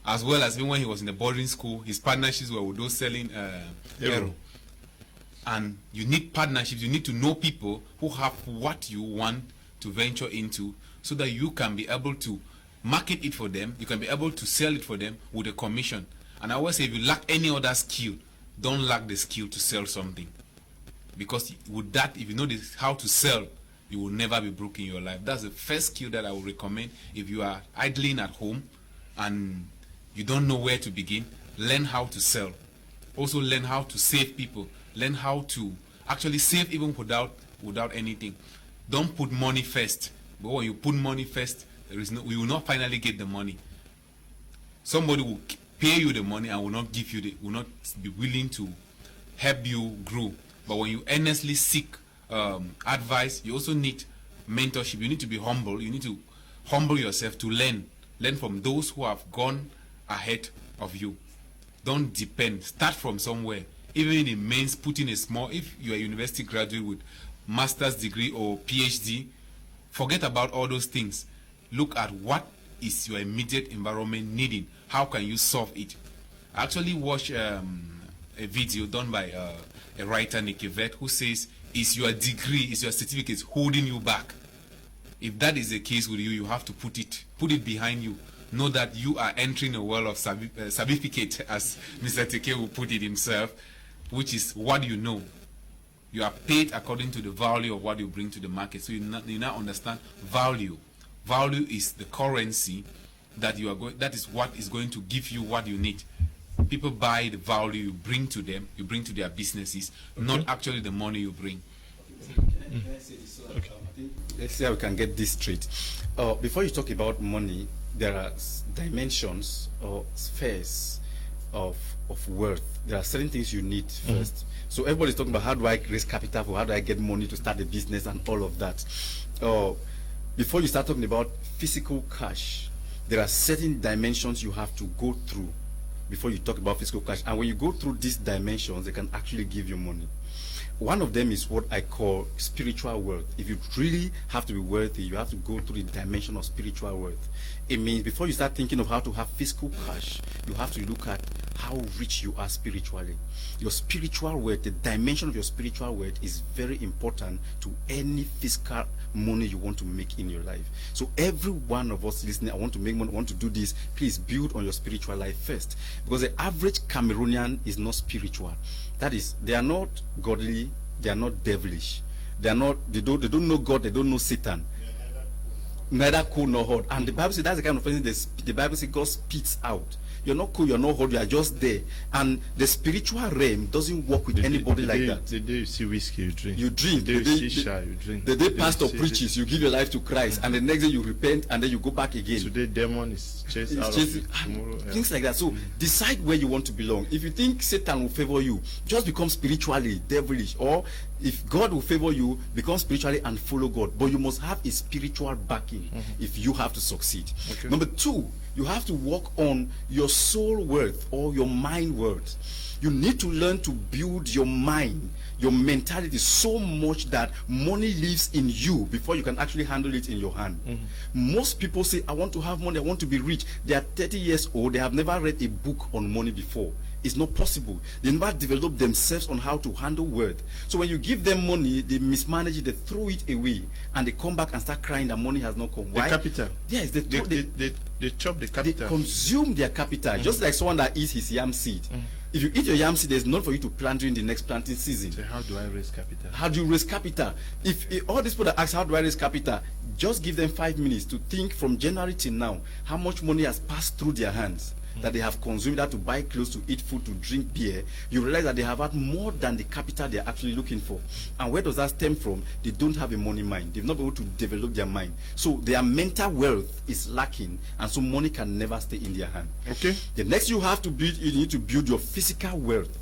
[SPEAKER 3] as well as even when he was in the boarding school, his partnerships were with those selling hero. And you need partnerships. You need to know people who have what you want to venture into, so that you can be able to market it for them, you can be able to sell it for them with a commission. And I always say, if you lack any other skill, don't lack the skill to sell something. Because with that, if you know how to sell, you will never be broke in your life. That's the first skill that I would recommend. If you are idling at home and you don't know where to begin, learn how to sell. Also learn how to save people. Learn how to actually save even without anything. Don't put money first. But when you put money first, we will not finally get the money. Somebody will pay you the money and will not give you will not be willing to help you grow. But when you earnestly seek advice, you also need mentorship. You need to be humble. You need to humble yourself to learn from those who have gone ahead of you. Don't depend. Start from somewhere. even in mains, put in a small, if you're a university graduate with master's degree or PhD, forget about all those things. Look at what is your immediate environment needing. How can you solve it? I actually watched a video done by a writer, Nikivet, who says, is your degree, is your certificate holding you back? If that is the case with you, you have to put it behind you. Know that you are entering a world of certificate, as Mr. Teke will put it himself, which is what you know. You are paid according to the value of what you bring to the market. So you now understand value. Value is the currency that you are going. That is what is going to give you what you need. People buy the value you bring to them, you bring to their businesses, not actually the money you bring.
[SPEAKER 5] Can I say this? Let's see how we can get this straight. Before you talk about money, there are dimensions or spheres of worth. There are certain things you need first. So everybody's talking about how do I raise capital for, how do I get money to start a business and all of that. Before you start talking about physical cash, there are certain dimensions you have to go through before you talk about physical cash. And when you go through these dimensions, they can actually give you money. One of them is what I call spiritual wealth. If you really have to be wealthy, you have to go through the dimension of spiritual wealth. It means before you start thinking of how to have physical cash, you have to look at how rich you are spiritually. Your spiritual wealth, the dimension of your spiritual wealth is very important to any physical money you want to make in your life. So every one of us listening, I want to make money, I want to do this, please build on your spiritual life first. Because the average Cameroonian is not spiritual. That is, they are not godly, they are not devilish. They don't know God, they don't know Satan. Neither cool nor hot. And the Bible says that's the kind of person the Bible says God spits out. You're not cool, you're not hot, you are just there. And the spiritual realm doesn't work with anybody like that.
[SPEAKER 2] The day you see whiskey, you drink.
[SPEAKER 5] You drink.
[SPEAKER 2] The day you see shy, you drink.
[SPEAKER 5] The day pastor preaches, you give your life to Christ, and the next day you repent, and then you go back again.
[SPEAKER 2] Today demon is chased out of you. Tomorrow,
[SPEAKER 5] things like that. So decide where you want to belong. If you think Satan will favor you, just become spiritually devilish. Or if God will favor you, become spiritually and follow God. But you must have a spiritual backing if you have to succeed.
[SPEAKER 2] Okay.
[SPEAKER 5] Number two, you have to work on your soul worth or your mind worth. You need to learn to build your mind, your mentality so much that money lives in you before you can actually handle it in your hand. Most people say, I want to have money, I want to be rich. They are 30 years old, they have never read a book on money before. It's not possible. They never develop themselves on how to handle wealth. So when you give them money, they mismanage it, they throw it away, and they come back and start crying that money has not come. Why?
[SPEAKER 2] The capital.
[SPEAKER 5] Yes,
[SPEAKER 2] They chop the capital.
[SPEAKER 5] they consume their capital, just like someone that eats his yam seed. If you eat your yam seed, there's not for you to plant during the next planting season.
[SPEAKER 2] So how do I raise capital?
[SPEAKER 5] How do you raise capital? If all these people that ask how do I raise capital, just give them 5 minutes to think from January till now how much money has passed through their hands that they have consumed, that to buy clothes, to eat food, to drink beer. You realize that they have had more than the capital they're actually looking for. And where does that stem from? They don't have a money mind. They've not been able to develop their mind. So their mental wealth is lacking, and so money can never stay in their hand.
[SPEAKER 2] Okay.
[SPEAKER 5] The next you have to build, you need to build your physical wealth.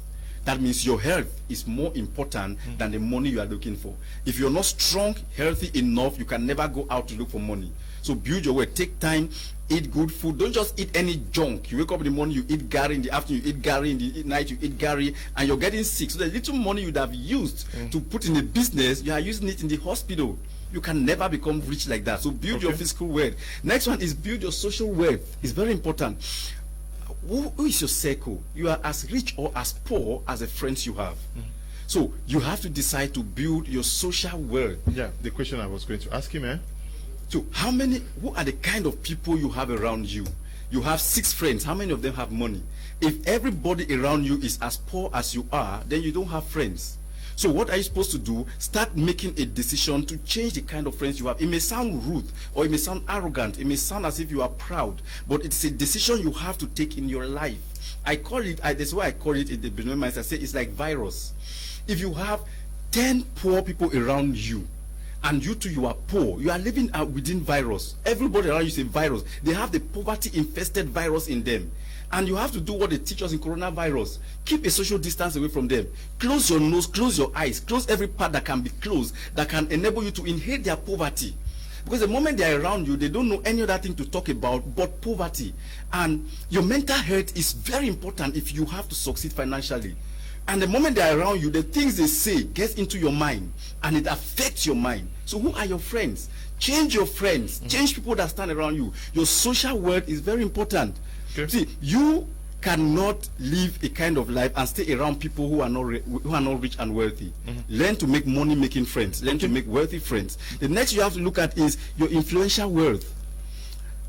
[SPEAKER 5] That means your health is more important than the money you are looking for. If you're not strong, healthy enough, you can never go out to look for money. So build your wealth. Take time, eat good food. Don't just eat any junk. You wake up in the morning, you eat gari, in the afternoon you eat gari, in the night you eat gari, and you're getting sick. So the little money you'd have used to put in a business, you are using it in the hospital. You can never become rich like that. So build your physical wealth. Next one is build your social wealth. It's very important. Who is your circle? You are as rich or as poor as the friends you have. So you have to decide to build your social wealth.
[SPEAKER 2] Yeah, the question I was going to ask him,
[SPEAKER 5] So who are the kind of people you have around you? You have 6 friends. How many of them have money? If everybody around you is as poor as you are, then you don't have friends. So what are you supposed to do? Start making a decision to change the kind of friends you have. It may sound rude, or it may sound arrogant, it may sound as if you are proud, but it's a decision you have to take in your life. That's why I call it in the Benin mindset. I say it's like virus. If you have 10 poor people around you, and you too, you are poor, you are living within virus. Everybody around you is a virus. They have the poverty-infested virus in them. And you have to do what they teach us in coronavirus. Keep a social distance away from them. Close your nose, close your eyes, close every part that can be closed, that can enable you to inhale their poverty. Because the moment they are around you, they don't know any other thing to talk about but poverty. And your mental health is very important if you have to succeed financially. And the moment they're around you, the things they say gets into your mind and it affects your mind. So who are your friends? Change your friends. Change people that stand around you. Your social world is very important. Okay. See, you cannot live a kind of life and stay around people who are not rich and wealthy. Learn to make money making friends. Learn to make wealthy friends. The next you have to look at is your influential wealth.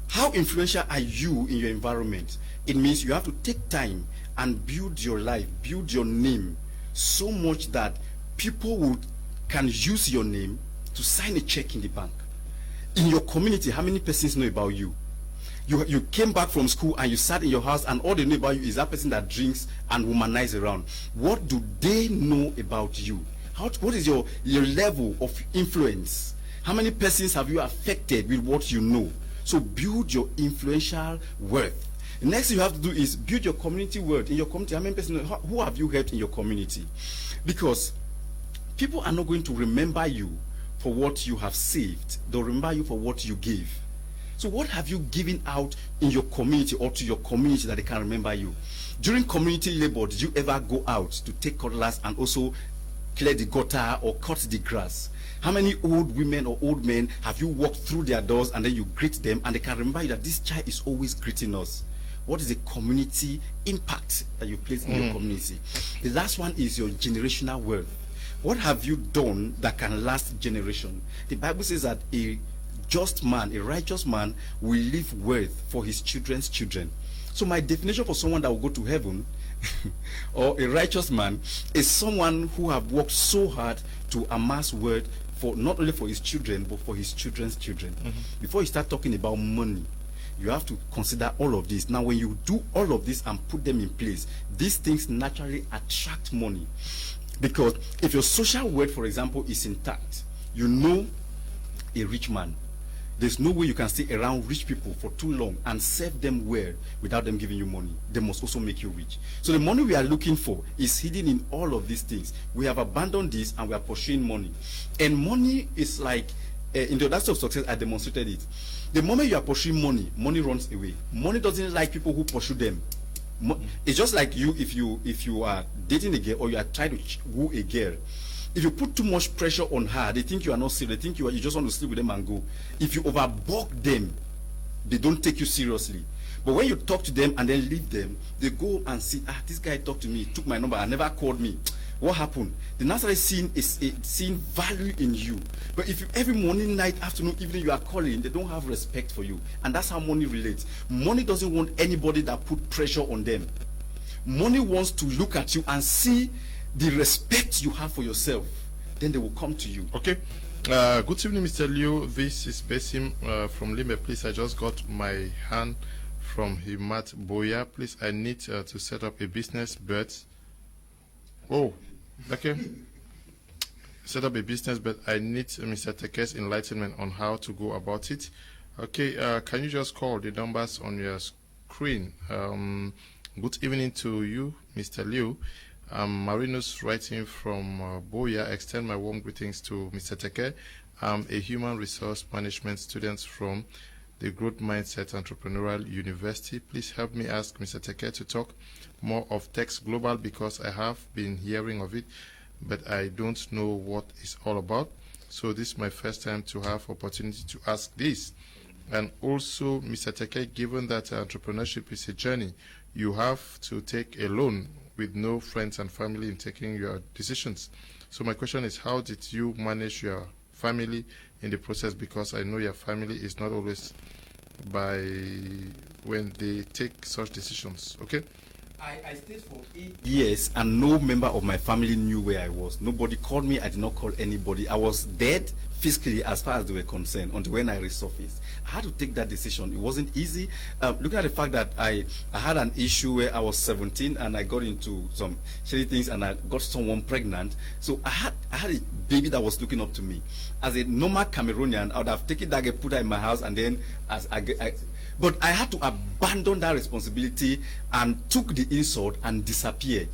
[SPEAKER 5] How influential are you in your environment? It means you have to take time and build your life, build your name so much that people can use your name to sign a check in the bank. In your community, how many persons know about you? You came back from school and you sat in your house and all they know about you is that person that drinks and womanize around. What do they know about you? What is your level of influence? How many persons have you affected with what you know? So build your influential worth. The next thing you have to do is build your community world. In your community, how many persons, who have you helped in your community? Because people are not going to remember you for what you have saved. They'll remember you for what you gave. So what have you given out in your community or to your community that they can remember you? During community labor, did you ever go out to take cutlass and also clear the gutter or cut the grass? How many old women or old men have you walked through their doors and then you greet them and they can remember you that this child is always greeting us? What is the community impact that you place in your community? The last one is your generational wealth. What have you done that can last generation? The Bible says that a just man, a righteous man, will leave wealth for his children's children. So my definition for someone that will go to heaven or a righteous man is someone who have worked so hard to amass wealth for not only for his children but for his children's children. Before you start talking about money, you have to consider all of this. Now, when you do all of this and put them in place, these things naturally attract money. Because if your social wealth, for example, is intact, you know a rich man, there's no way you can stay around rich people for too long and serve them well without them giving you money. They must also make you rich. So the money we are looking for is hidden in all of these things. We have abandoned this and we are pursuing money. And money is like, in the Audacity of Success, I demonstrated it. The moment you are pursuing money, money runs away. Money doesn't like people who pursue them. It's just like you, if you are dating a girl or you are trying to woo a girl. If you put too much pressure on her, they think you are not serious. They think you just want to sleep with them and go. If you overbulk them, they don't take you seriously. But when you talk to them and then leave them, they go and see, this guy talked to me, took my number, and never called me. What happened? They now started seeing value in you. But if every morning, night, afternoon, evening you are calling, they don't have respect for you. And that's how money relates. Money doesn't want anybody that put pressure on them. Money wants to look at you and see the respect you have for yourself. Then they will come to you.
[SPEAKER 2] Okay. Good evening, Mr. Liu. This is Besim from Lime. Please, I just got my hand from Himat Boya. Please, I need to set up a business, but okay. Set up a business, but I need Mr. Teke's enlightenment on how to go about it. Okay, can you just call the numbers on your screen? Good evening to you, Mr. Liu. Marinus writing from Boya. Extend my warm greetings to Mr. Teke. I'm a human resource management student from the Growth Mindset Entrepreneurial University. Please help me ask Mr. Teke to talk more of Text Global because I have been hearing of it, but I don't know what it's all about. So this is my first time to have opportunity to ask this. And also, Mr. Teke, given that entrepreneurship is a journey, you have to take a loan with no friends and family in taking your decisions. So my question is, how did you manage your family in the process? Because I know your family is not always by when they take such decisions. Okay.
[SPEAKER 5] I stayed for 8 years and no member of my family knew where I was. Nobody called me. I did not call anybody. I was dead physically as far as they were concerned until when I resurfaced. I had to take that decision. It wasn't easy. Looking at the fact that I had an issue where I was 17 and I got into some shady things and I got someone pregnant. So I had a baby that was looking up to me. As a normal Cameroonian, I would have taken that girl, put her in my house, and then but I had to abandon that responsibility and took the insult and disappeared.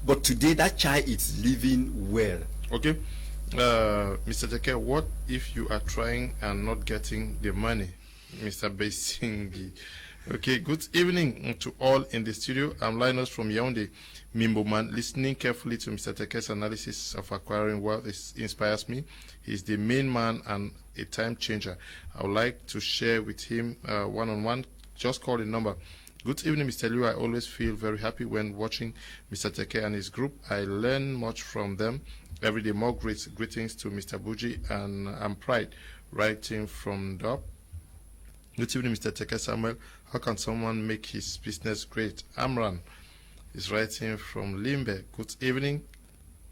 [SPEAKER 5] But today that child is living well.
[SPEAKER 2] Okay. Mr. Teke, what if you are trying and not getting the money? Mr. Basingi Okay, good evening to all in the studio. I'm Linus from Yaoundé, Mimbo Man. Listening carefully to Mr. Teke's analysis of acquiring wealth inspires me. He's the main man and a time changer. I would like to share with him one-on-one. Just call the number. Good evening, Mr. Liu. I always feel very happy when watching Mr. Teke and his group. I learn much from them every day. More greetings to Mr. Buji and I'm Pride, writing from Dop. Good evening, Mr. Teke Samuel. How can someone make his business great? Amran is writing from Limbe. Good evening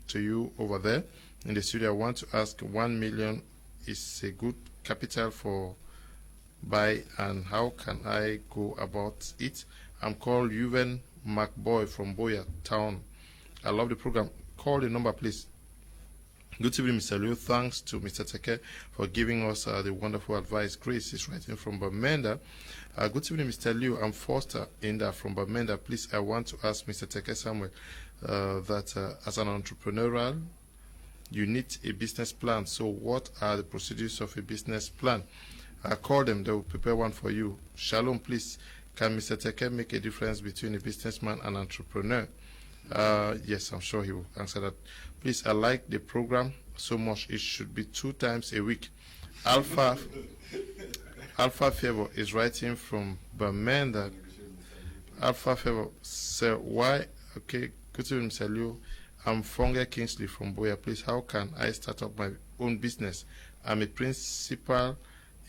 [SPEAKER 2] to you over there in the studio. I want to ask, 1 million is a good capital for buy, and how can I go about it? I'm called Ewane McBoy from Boya Town. I love the program. Call the number, please. Good evening, Mr. Liu. Thanks to Mr. Teke for giving us the wonderful advice. Grace is writing from Bamenda. Good evening, Mr. Liu. I'm Foster Inda from Bamenda. Please, I want to ask Mr. Teke Samuel that as an entrepreneurial, you need a business plan. So what are the procedures of a business plan? Call them. They will prepare one for you. Shalom, please. Can Mr. Teke make a difference between a businessman and entrepreneur? Yes, I'm sure he will answer that. Please, I like the program so much. It should be 2 times a week. Alpha Favor is writing from Bamenda. Alpha Favor, sir, why? Okay, good evening, Mr. Liu. I'm Fonga Kingsley from Boya. Please, how can I start up my own business? I'm a principal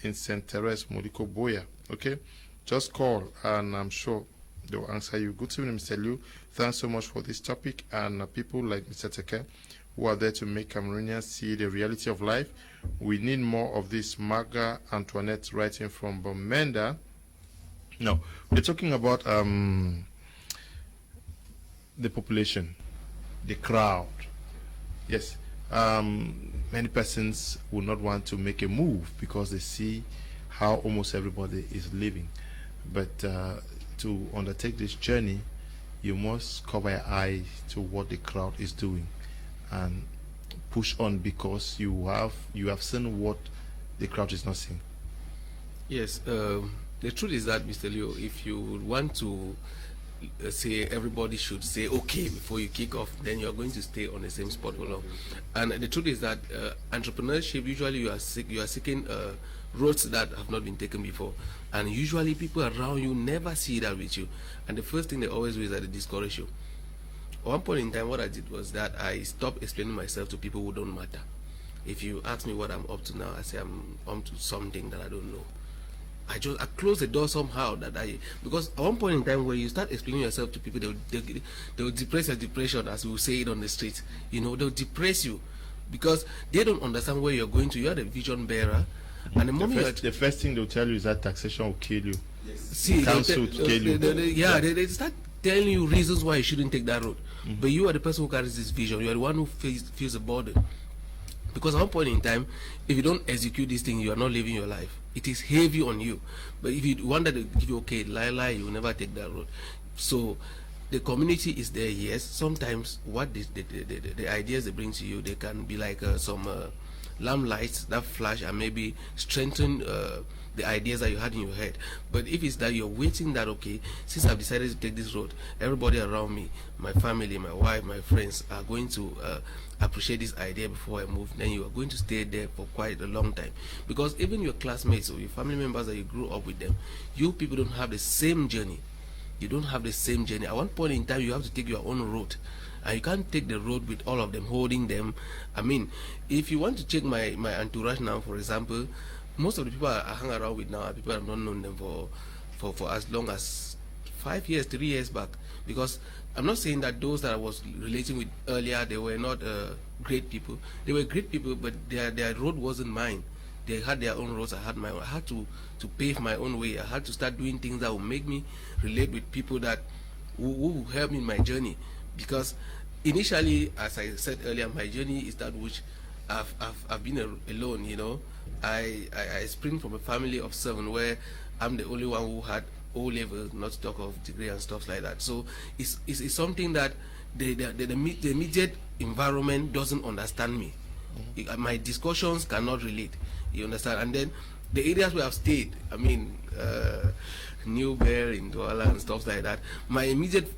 [SPEAKER 2] in St. Therese, Moliko, Boya. Okay, just call and I'm sure they will answer you. Good evening, Mr. Liu. Thanks so much for this topic, and people like Mr. Teke who are there to make Cameroonians see the reality of life. We need more of this. Marga Antoinette writing from Bamenda. No, we're talking about the population, the crowd. Yes, many persons will not want to make a move because they see how almost everybody is living. But to undertake this journey, you must cover your eyes to what the crowd is doing and push on, because you have seen what the crowd is not seeing.
[SPEAKER 4] Yes, the truth is that, Mr. Leo, if you want to say everybody should say okay before you kick off, then you are going to stay on the same spot for long. And the truth is that entrepreneurship, usually you are seeking roads that have not been taken before, and usually people around you never see that with you, and the first thing they always do is that they discourage you. At one point in time, what I did was that I stopped explaining myself to people who don't matter. If you ask me what I'm up to now, I say I'm up to something that I don't know. I close the door somehow, because at one point in time when you start explaining yourself to people, they'll depress your depression, as we will say it on the street. You know, they'll depress you because they don't understand where you're going to. You're the vision bearer. And the
[SPEAKER 2] first thing they'll tell you is that taxation will kill you.
[SPEAKER 5] Yes.
[SPEAKER 2] See, council will kill you.
[SPEAKER 4] They start telling you reasons why you shouldn't take that road. But you are the person who carries this vision. You are the one who feels the burden. Because at one point in time, if you don't execute this thing, you are not living your life. It is heavy on you. But if you want that to give you okay, lie, you will never take that road. So the community is there, yes. Sometimes what the ideas they bring to you, they can be like some lamp lights that flash and maybe strengthen the ideas that you had in your head. But if it's that you're waiting that, okay, since I've decided to take this road, everybody around me, my family, my wife, my friends are going to appreciate this idea before I move, then you are going to stay there for quite a long time. Because even your classmates or your family members that you grew up with them, you people don't have the same journey. You don't have the same journey. At one point in time, you have to take your own road. And you can't take the road with all of them holding them. I mean, if you want to check my entourage now, for example, most of the people I hang around with now are people I've not known them for as long as 5 years, 3 years back. Because I'm not saying that those that I was relating with earlier, they were not great people. They were great people, but their road wasn't mine. They had their own roads, I had my own. I had to pave my own way. I had to start doing things that would make me relate with people that who will help me in my journey. Because initially, as I said earlier, my journey is that which I've been alone, you know. I spring from a family of 7 where I'm the only one who had O level, not to talk of degree and stuff like that. So it's something that the immediate environment doesn't understand me. My discussions cannot relate, you understand. And then the areas where I've stayed, I mean, new bear in Douala and stuff like that. My immediate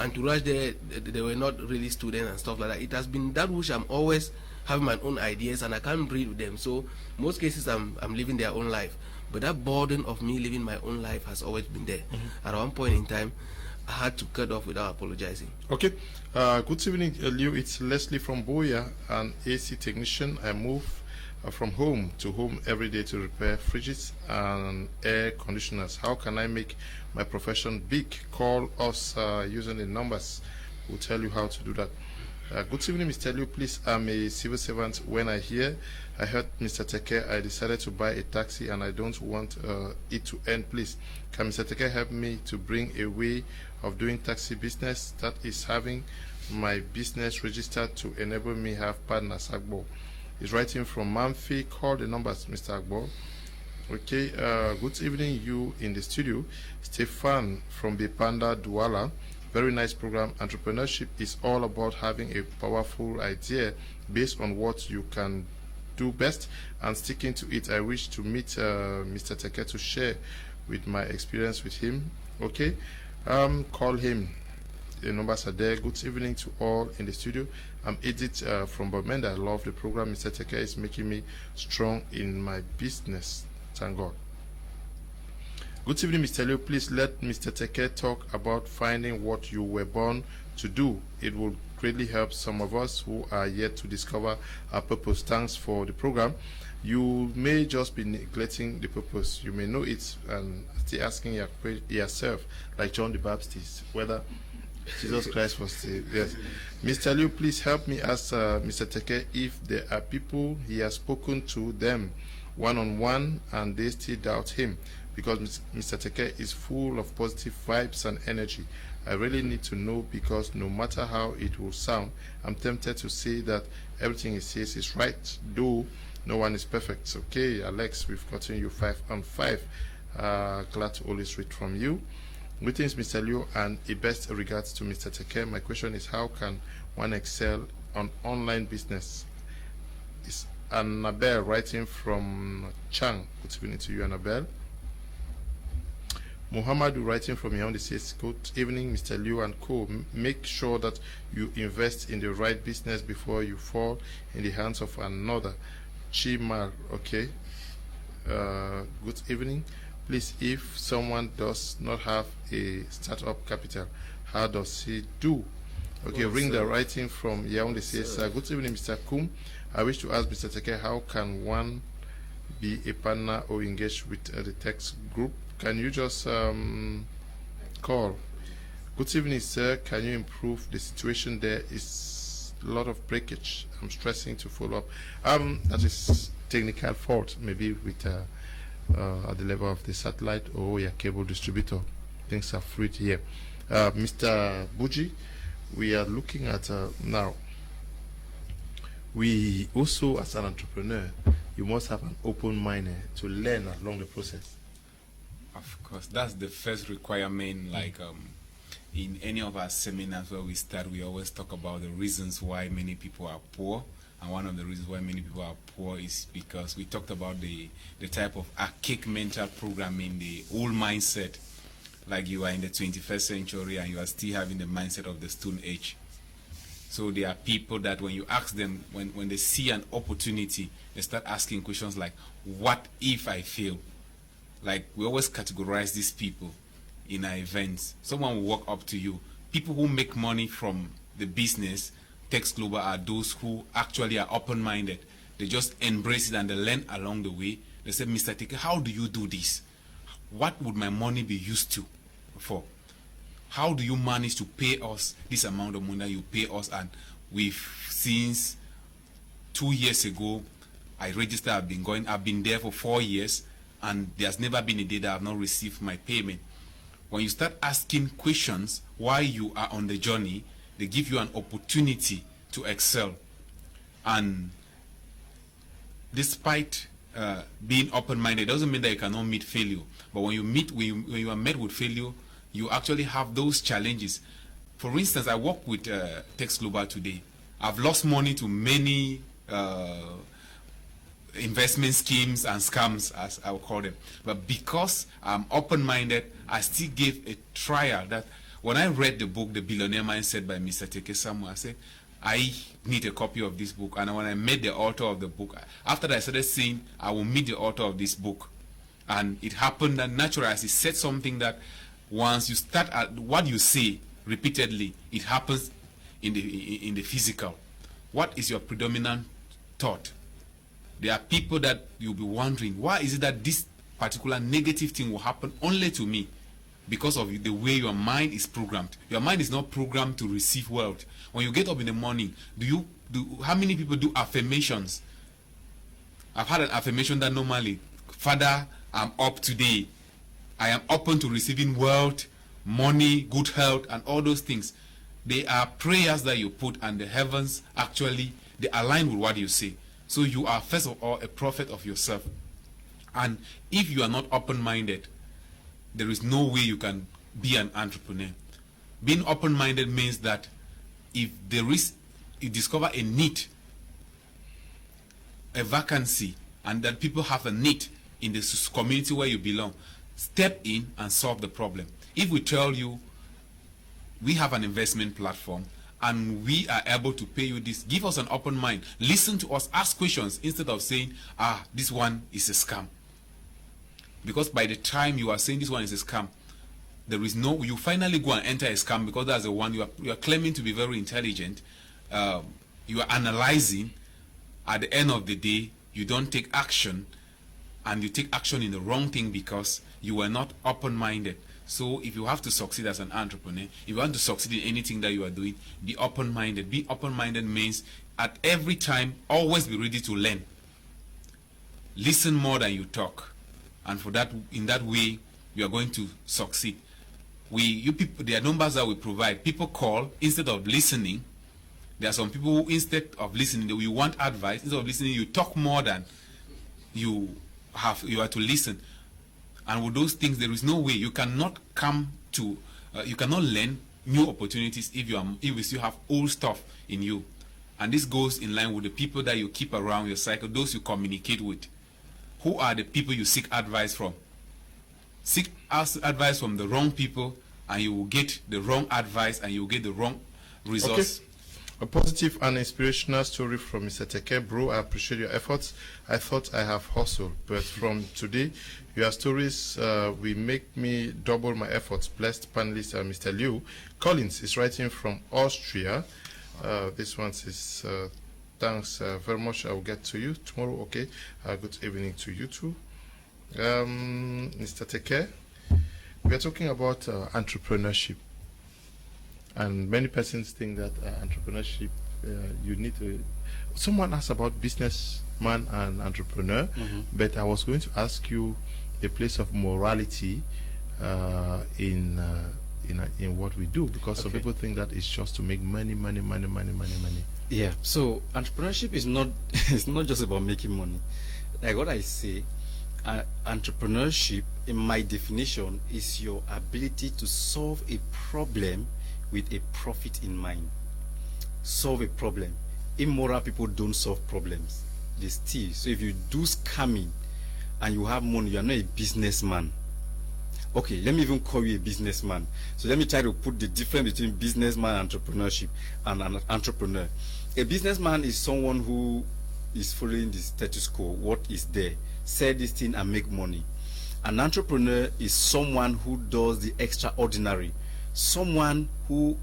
[SPEAKER 4] entourage there, they were not really students and stuff like that. It has been that which I'm always having my own ideas and I can't breathe with them. So most cases I'm living their own life. But that burden of me living my own life has always been there. At one point in time, I had to cut off without apologizing.
[SPEAKER 2] Okay. Good evening, Liu. It's Leslie from Boya, an AC technician. I move from home to home every day to repair fridges and air conditioners. How can I make my profession big? Call us using the numbers. We'll tell you how to do that. Good evening, Mr. Liu. Please, I'm a civil servant. When I heard Mr. Teke, I decided to buy a taxi and I don't want it to end. Please, can Mr. Teke help me to bring a way of doing taxi business that is having my business registered to enable me have partners? Agbo is writing from Mamfi. Call the numbers, Mr. Agbo. Okay, good evening, you in the studio. Stefan from Bipanda, Douala. Very nice program. Entrepreneurship is all about having a powerful idea based on what you can do best and sticking to it. I wish to meet Mr. Teke to share with my experience with him. Okay, call him. The numbers are there. Good evening to all in the studio. I'm Edith from Bamenda. I love the program. Mr. Teke is making me strong in my business. Thank God. Good evening, Mr. Liu. Please let Mr. Teke talk about finding what you were born to do. It will greatly help some of us who are yet to discover our purpose. Thanks for the program. You may just be neglecting the purpose. You may know it and still asking yourself, like John the Baptist, whether Jesus Christ was the yes. Mr. Liu, please help me ask Mr. Teke if there are people he has spoken to them one-on-one and they still doubt him, because Mr. Teke is full of positive vibes and energy. I really need to know, because no matter how it will sound, I'm tempted to say that everything he says is right, though no one is perfect. Okay, Alex, we've gotten you 5 on 5. Glad to always read from you. Greetings, Mr. Liu, and a best regards to Mr. Teke. My question is, how can one excel on online business? It's Annabelle writing from Chang. Good evening to you, Annabelle. Muhammadu writing from Yaoundé says, good evening, Mr. Liu and co. Make sure that you invest in the right business before you fall in the hands of another. Chimar, okay. Good evening. Please, if someone does not have a startup capital, how does he do? Okay, ring the writing from Yaoundé says, good evening, Mr. Kum. I wish to ask Mr. Teke, how can one be a partner or engage with the text group? Can you just call? Good evening, sir. Can you improve the situation? There is a lot of breakage. I'm stressing to follow up. That is technical fault, maybe with at the level of the satellite or your cable distributor. Things are fluid here. Mr. Buji, we are looking at now. We also, as an entrepreneur, you must have an open mind to learn along the process.
[SPEAKER 3] Of course, that's the first requirement. Like in any of our seminars where we start, we always talk about the reasons why many people are poor. And one of the reasons why many people are poor is because we talked about the type of archaic mental programming, the old mindset. Like you are in the 21st century and you are still having the mindset of the Stone Age. So there are people that when you ask them, when they see an opportunity, they start asking questions like, what if I fail? Like, we always categorize these people in our events. Someone will walk up to you. People who make money from the business, Tex Global, are those who actually are open-minded. They just embrace it and they learn along the way. They say, Mr. Teke, how do you do this? What would my money be used to for? How do you manage to pay us this amount of money that you pay us? And since 2 years ago, I registered, I've been there for 4 years, and there's never been a day that I've not received my payment. When you start asking questions while you are on the journey, they give you an opportunity to excel. And despite being open-minded, doesn't mean that you cannot meet failure. But when you are met with failure, you actually have those challenges. For instance, I work with Tex Global today. I've lost money to many investment schemes and scams, as I will call them. But because I'm open-minded, I still gave a trial. That when I read the book, The Billionaire Mindset by Mr. Teke Samuel, I said, I need a copy of this book. And when I met the author of the book, after that I started saying, I will meet the author of this book. And it happened that naturally, as he said something that once you start at what you say repeatedly, it happens in the physical. What is your predominant thought? There are people that you'll be wondering, why is it that this particular negative thing will happen only to me? Because of the way your mind is programmed. Your mind is not programmed to receive wealth. When you get up in the morning, how many people do affirmations? I've had an affirmation that normally, Father, I'm up today. I am open to receiving wealth, money, good health, and all those things. They are prayers that you put, and the heavens actually, they align with what you say. So you are first of all a prophet of yourself. And if you are not open-minded, there is no way you can be an entrepreneur. Being open-minded means that if you discover a need, a vacancy, and that people have a need in the community where you belong, step in and solve the problem. If we tell you, we have an investment platform, and we are able to pay you this, give us an open mind. Listen to us, ask questions, instead of saying, this one is a scam. Because by the time you are saying this one is a scam, you finally go and enter a scam, because that's the one you are claiming to be very intelligent. You are analyzing. At the end of the day, you don't take action, and you take action in the wrong thing because you were not open-minded. So if you have to succeed as an entrepreneur, if you want to succeed in anything that you are doing, be open-minded. Be open-minded means at every time, always be ready to learn. Listen more than you talk. And in that way, you are going to succeed. You people, there are numbers that we provide. People call instead of listening. There are some people who, instead of listening, you want advice. Instead of listening, you talk more than you are to listen. And with those things, there is no way you cannot you cannot learn new opportunities if you still have old stuff in you. And this goes in line with the people that you keep around your cycle, those you communicate with. Who are the people you seek advice from? Seek advice from the wrong people, and you will get the wrong advice, and you will get the wrong results.
[SPEAKER 2] Okay. A positive and inspirational story from Mr. Teke. Bro, I appreciate your efforts. I thought I have hustled, but from today, your stories will make me double my efforts. Blessed panelist, Mr. Liu. Collins is writing from Austria. This one says, thanks very much. I will get to you tomorrow. Okay. Good evening to you too. Mr. Teke, we are talking about entrepreneurship. And many persons think that entrepreneurship, you need to... Someone asked about businessman and entrepreneur, but I was going to ask you the place of morality in what we do, because some people think that it's just to make money.
[SPEAKER 5] Yeah, so entrepreneurship is not it's not just about making money. Like what I say, entrepreneurship, in my definition, is your ability to solve a problem with a profit in mind. Solve a problem. Immoral people don't solve problems, they steal. So if you do scamming and you have money, you are not a businessman. Okay, let me even call you a businessman. So let me try to put the difference between businessman and entrepreneurship and an entrepreneur. A businessman is someone who is following the status quo, what is there, sell this thing and make money. An entrepreneur is someone who does the extraordinary, someone who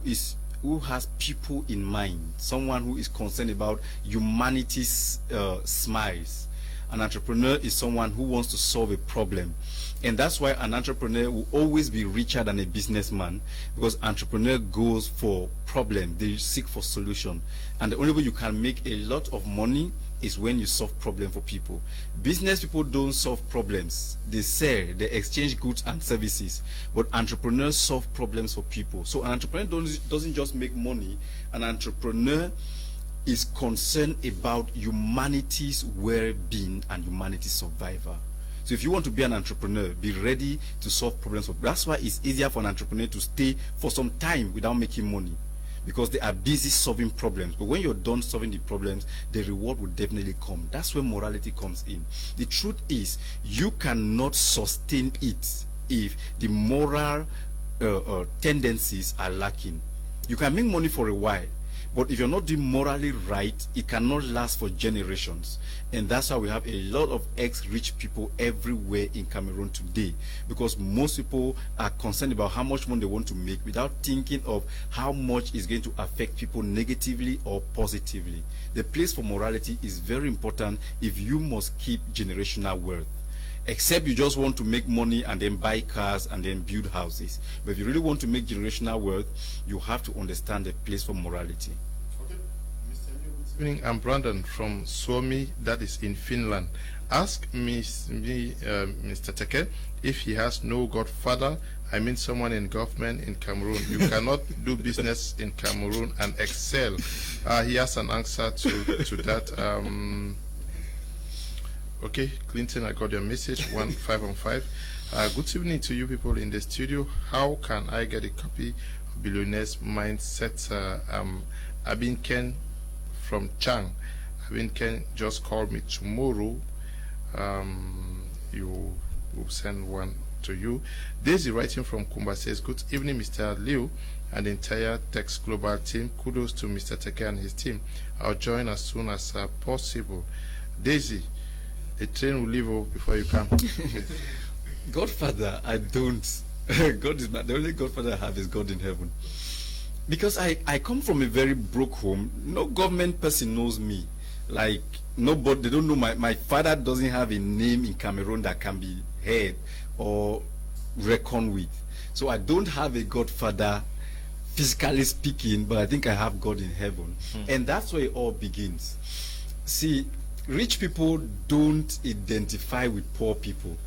[SPEAKER 5] has people in mind, someone who is concerned about humanity's smiles. An entrepreneur is someone who wants to solve a problem. And that's why an entrepreneur will always be richer than a businessman, because entrepreneur goes for problem, they seek for solution. And the only way you can make a lot of money is when you solve problem for people. Business people don't solve problems. They sell, they exchange goods and services. But entrepreneurs solve problems for people. So an entrepreneur doesn't just make money. An entrepreneur is concerned about humanity's well-being and humanity's survival. So if you want to be an entrepreneur, be ready to solve problems. That's why it's easier for an entrepreneur to stay for some time without making money. because they are busy solving problems. But when you're done solving the problems, the reward will definitely come. That's where morality comes in. The truth is, you cannot sustain it if the moral tendencies are lacking. You can make money for a while, but if you're not doing morally right, it cannot last for generations. And that's why we have a lot of ex-rich people everywhere in Cameroon today, because most people are concerned about how much money they want to make without thinking of how much is going to affect people negatively or positively. The place for morality is very important if you must keep generational wealth. Except you just want to make money and then buy cars and then build houses. But if you really want to make generational wealth, you have to understand the place for morality.
[SPEAKER 2] Okay. Mr. Good evening. I'm Brandon from Suomi, that is in Finland. Ask Mr. Teke if he has no godfather. I mean someone in government in Cameroon. You cannot do business in Cameroon and excel. He has an answer to that. Okay, Clinton, I got your message. 5 on 5. Good evening to you people in the studio. How can I get a copy of Billionaire's Mindset? Abin Ken from Chang. Abin Ken just called me tomorrow. You will send one to you. Daisy writing from Kumba says, good evening, Mr. Liu and the entire Tex Global team. Kudos to Mr. Teke and his team. I'll join as soon as possible. Daisy, a train will leave before you come.
[SPEAKER 5] Godfather, I don't. God is the only Godfather I have is God in heaven. Because I come from a very broke home. No government person knows me. Like, nobody, they don't know. My father doesn't have a name in Cameroon that can be heard or reckoned with. So I don't have a Godfather, physically speaking, but I think I have God in heaven. And that's where it all begins. See, rich people don't identify with poor people.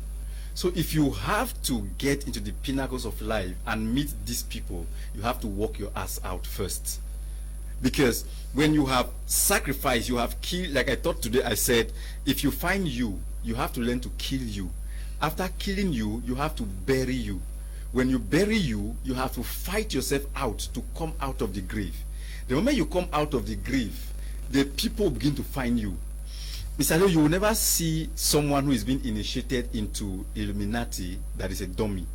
[SPEAKER 5] So if you have to get into the pinnacles of life and meet these people, you have to work your ass out first. Because when you have sacrificed, you have killed, like I thought today, I said, if you find you have to learn to kill you. After killing you, you have to bury you. When you bury you, you have to fight yourself out to come out of the grave. The moment you come out of the grave, the people begin to find you. Mr. Leo, you will never see someone who is being initiated into Illuminati that is a dummy.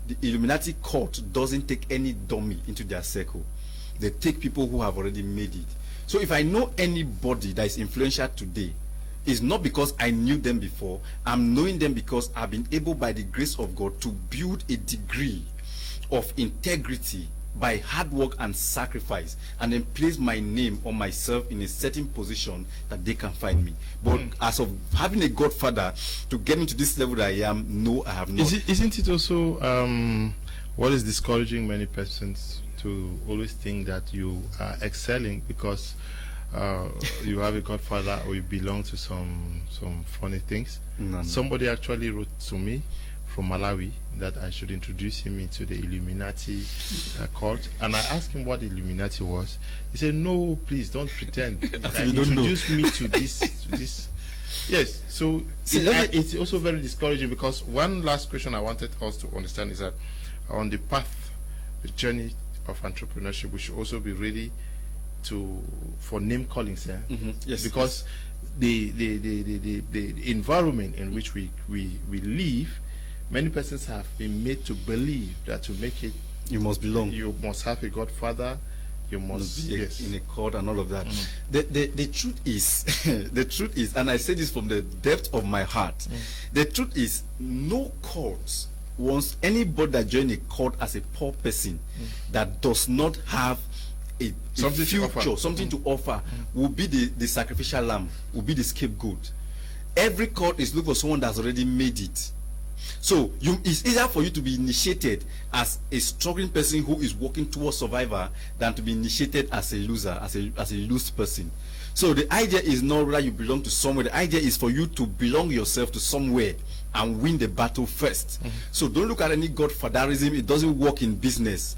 [SPEAKER 5] The Illuminati court doesn't take any dummy into their circle. They take people who have already made it. So if I know anybody that is influential today, it's not because I knew them before. I'm knowing them because I've been able, by the grace of God, to build a degree of integrity by hard work and sacrifice, and then place my name or myself in a certain position that they can find me. But as of having a Godfather to get into this level that I am, no, I have not.
[SPEAKER 2] Isn't it also what is discouraging many persons to always think that you are excelling because you have a Godfather or you belong to some funny things?
[SPEAKER 5] No.
[SPEAKER 2] Somebody actually wrote to me from Malawi that I should introduce him into the Illuminati cult, and I asked him what Illuminati was. He said, "No, please don't pretend. Introduce me to this." Yes, so it's also very discouraging, because one last question I wanted us to understand is that on the path, the journey of entrepreneurship, we should also be ready for name calling, sir.
[SPEAKER 5] Yes,
[SPEAKER 2] because the environment in which we live, many persons have been made to believe that to make it,
[SPEAKER 5] you must belong.
[SPEAKER 2] You must have a Godfather. You must
[SPEAKER 5] be in a court and all of that. The truth is, the truth is, and I say this from the depth of my heart, the truth is, no court wants anybody that joins a court as a poor person that does not have a future, something to offer, will be the sacrificial lamb, will be the scapegoat. Every court is looking for someone that's already made it. So it's easier for you to be initiated as a struggling person who is working towards survival than to be initiated as a loser, as a loose person. So the idea is not whether you belong to somewhere. The idea is for you to belong yourself to somewhere and win the battle first. So don't look at any godfatherism. It doesn't work in business.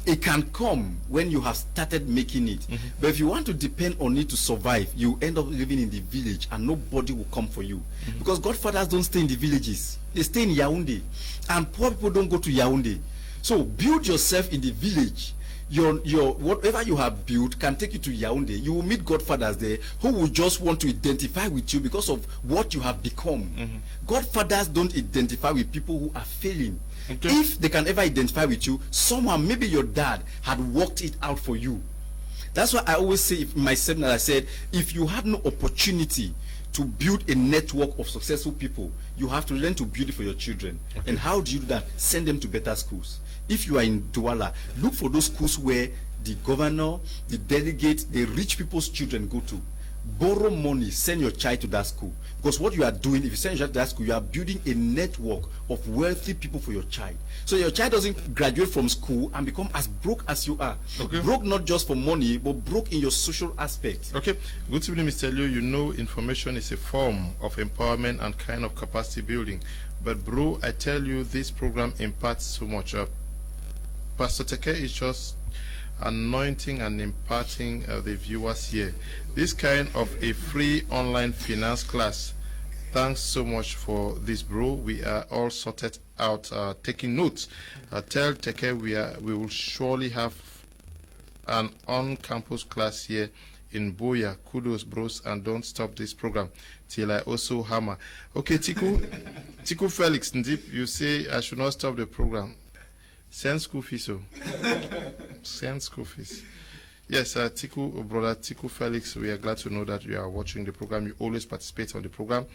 [SPEAKER 5] It can come when you have started making it. But if you want to depend on it to survive, you end up living in the village and nobody will come for you. Because godfathers don't stay in the villages. They stay in Yaoundé. And poor people don't go to Yaoundé. So build yourself in the village. your whatever you have built can take you to Yaoundé. You will meet godfathers there who will just want to identify with you because of what you have become. Godfathers don't identify with people who are failing. If they can ever identify with you, someone, maybe your dad, had worked it out for you. That's why I always say in my seminar, I said, if you have no opportunity to build a network of successful people, you have to learn to build it for your children. And how do you do that? Send them to better schools. If you are in Douala, look for those schools where the governor, the delegate, the rich people's children go to. Borrow money, send your child to that school. Because what you are doing, if you send your child to that school, you are building a network of wealthy people for your child. So your child doesn't graduate from school and become as broke as you are. Broke not just for money, but broke in your social aspect.
[SPEAKER 2] Okay. Good evening, Mr. Liu. You know information is a form of empowerment and kind of capacity building. But bro, I tell you, this program imparts so much. Pastor Teke is just anointing and imparting the viewers here. This kind of a free online finance class. Thanks so much for this, bro. We are all sorted out, taking notes. Tell Teke we will surely have an on-campus class here in Boya. Kudos, bros, and don't stop this program till I also hammer. Okay, Tiku Felix Ndip, you say I should not stop the program. Send school fees, send school fees. Yes, brother Tiku Felix, we are glad to know that you are watching the program. You always participate on the program.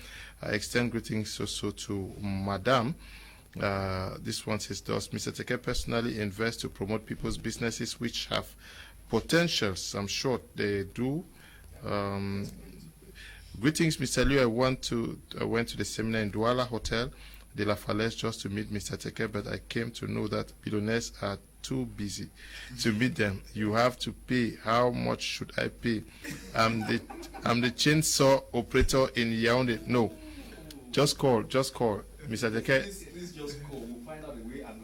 [SPEAKER 2] I extend greetings also to Madam. This one says, does Mr. Teke personally invest to promote people's businesses which have potentials? I'm sure they do. Greetings, Mr. Liu. I went to the seminar in Douala Hotel de la Falaise just to meet Mr. Teke, but I came to know that billionaires are too busy to meet them. You have to pay. How much should I pay? I'm the chainsaw operator in Yaoundé. No, just call, Mr. Teke.
[SPEAKER 5] Please just call. We'll find out the way, and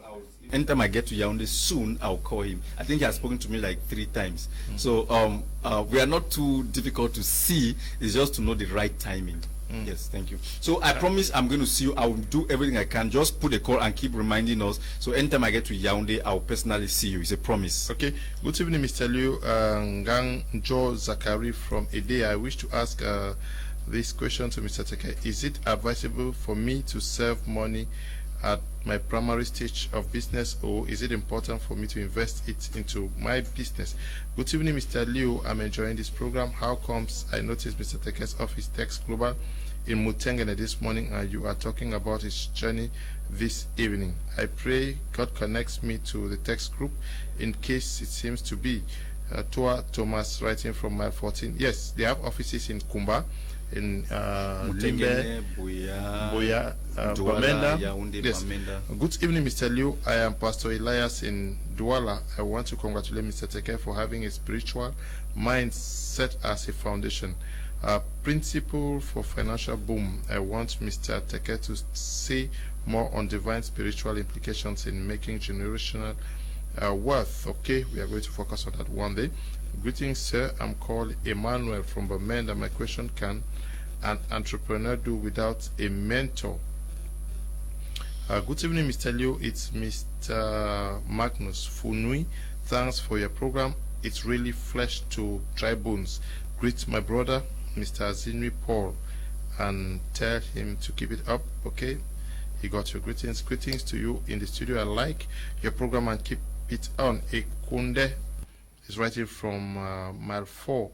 [SPEAKER 5] anytime I get to Yaoundé soon, I'll call him. I think he has spoken to me like 3 times. So we are not too difficult to see. It's just to know the right timing. Yes, thank you. So I promise I'm going to see you. I will do everything I can. Just put a call and keep reminding us. So anytime I get to Yaoundé, I'll personally see you. It's a promise.
[SPEAKER 2] Okay. Good evening, Mr. Liu. Ngang Jo Zakari from Ede. I wish to ask this question to Mr. Teke. Is it advisable for me to save money at my primary stage of business, or is it important for me to invest it into my business? Good evening, Mr. Liu. I'm enjoying this program. How comes I noticed Mr. Teke's office Tex Global in Mutengene this morning, and you are talking about his journey this evening? I pray God connects me to the text group in case it seems to be. Toa Thomas writing from mile 14. Yes, they have offices in Kumba, in Limbe, Boya, Bamenda. Yes. Good evening, Mr. Liu. I am Pastor Elias in Douala. I want to congratulate Mr. Teke for having a spiritual mind set as a foundation. Principle for financial boom. I want Mr. Teke to say more on divine spiritual implications in making generational wealth. Okay, we are going to focus on that one day. Greetings, sir. I'm called Emmanuel from Bamenda. My question: can an entrepreneur do without a mentor? Good evening, Mr. Liu. It's Mr. Magnus Funui. Thanks for your program. It's really flesh to dry bones. Greet my brother, Mr. Neba Paul, and tell him to keep it up. Okay, he got your greetings. Greetings to you in the studio. I like your program and keep it on. Ekunde is writing from mile 4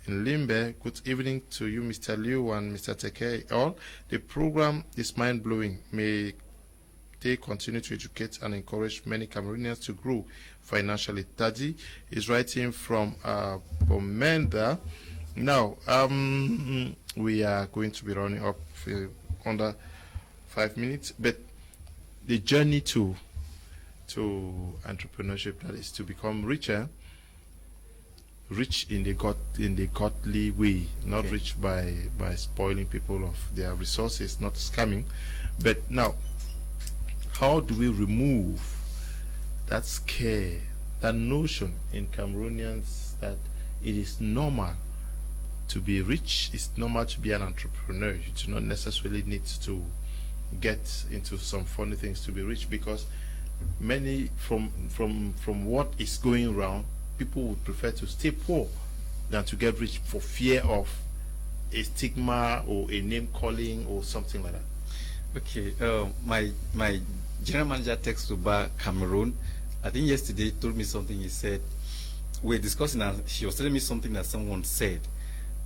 [SPEAKER 2] in Limbe. Good evening to you, Mr. Liu and Mr. Teke. All the program is mind-blowing. May they continue to educate and encourage many Cameroonians to grow financially. Tadi is writing from Bomenda. Now, we are going to be running up under 5 minutes, but the journey to entrepreneurship, that is to become richer, rich in the godly way, not rich by spoiling people of their resources, not scamming. But now, how do we remove that scare, that notion in Cameroonians that it is normal to be rich, it's normal to be an entrepreneur? You do not necessarily need to get into some funny things to be rich, because many from what is going around, people would prefer to stay poor than to get rich for fear of a stigma or a name calling or something like that.
[SPEAKER 5] Okay, my general manager takes to Cameroon. I think yesterday told me something. He said we're discussing, and she was telling me something that someone said,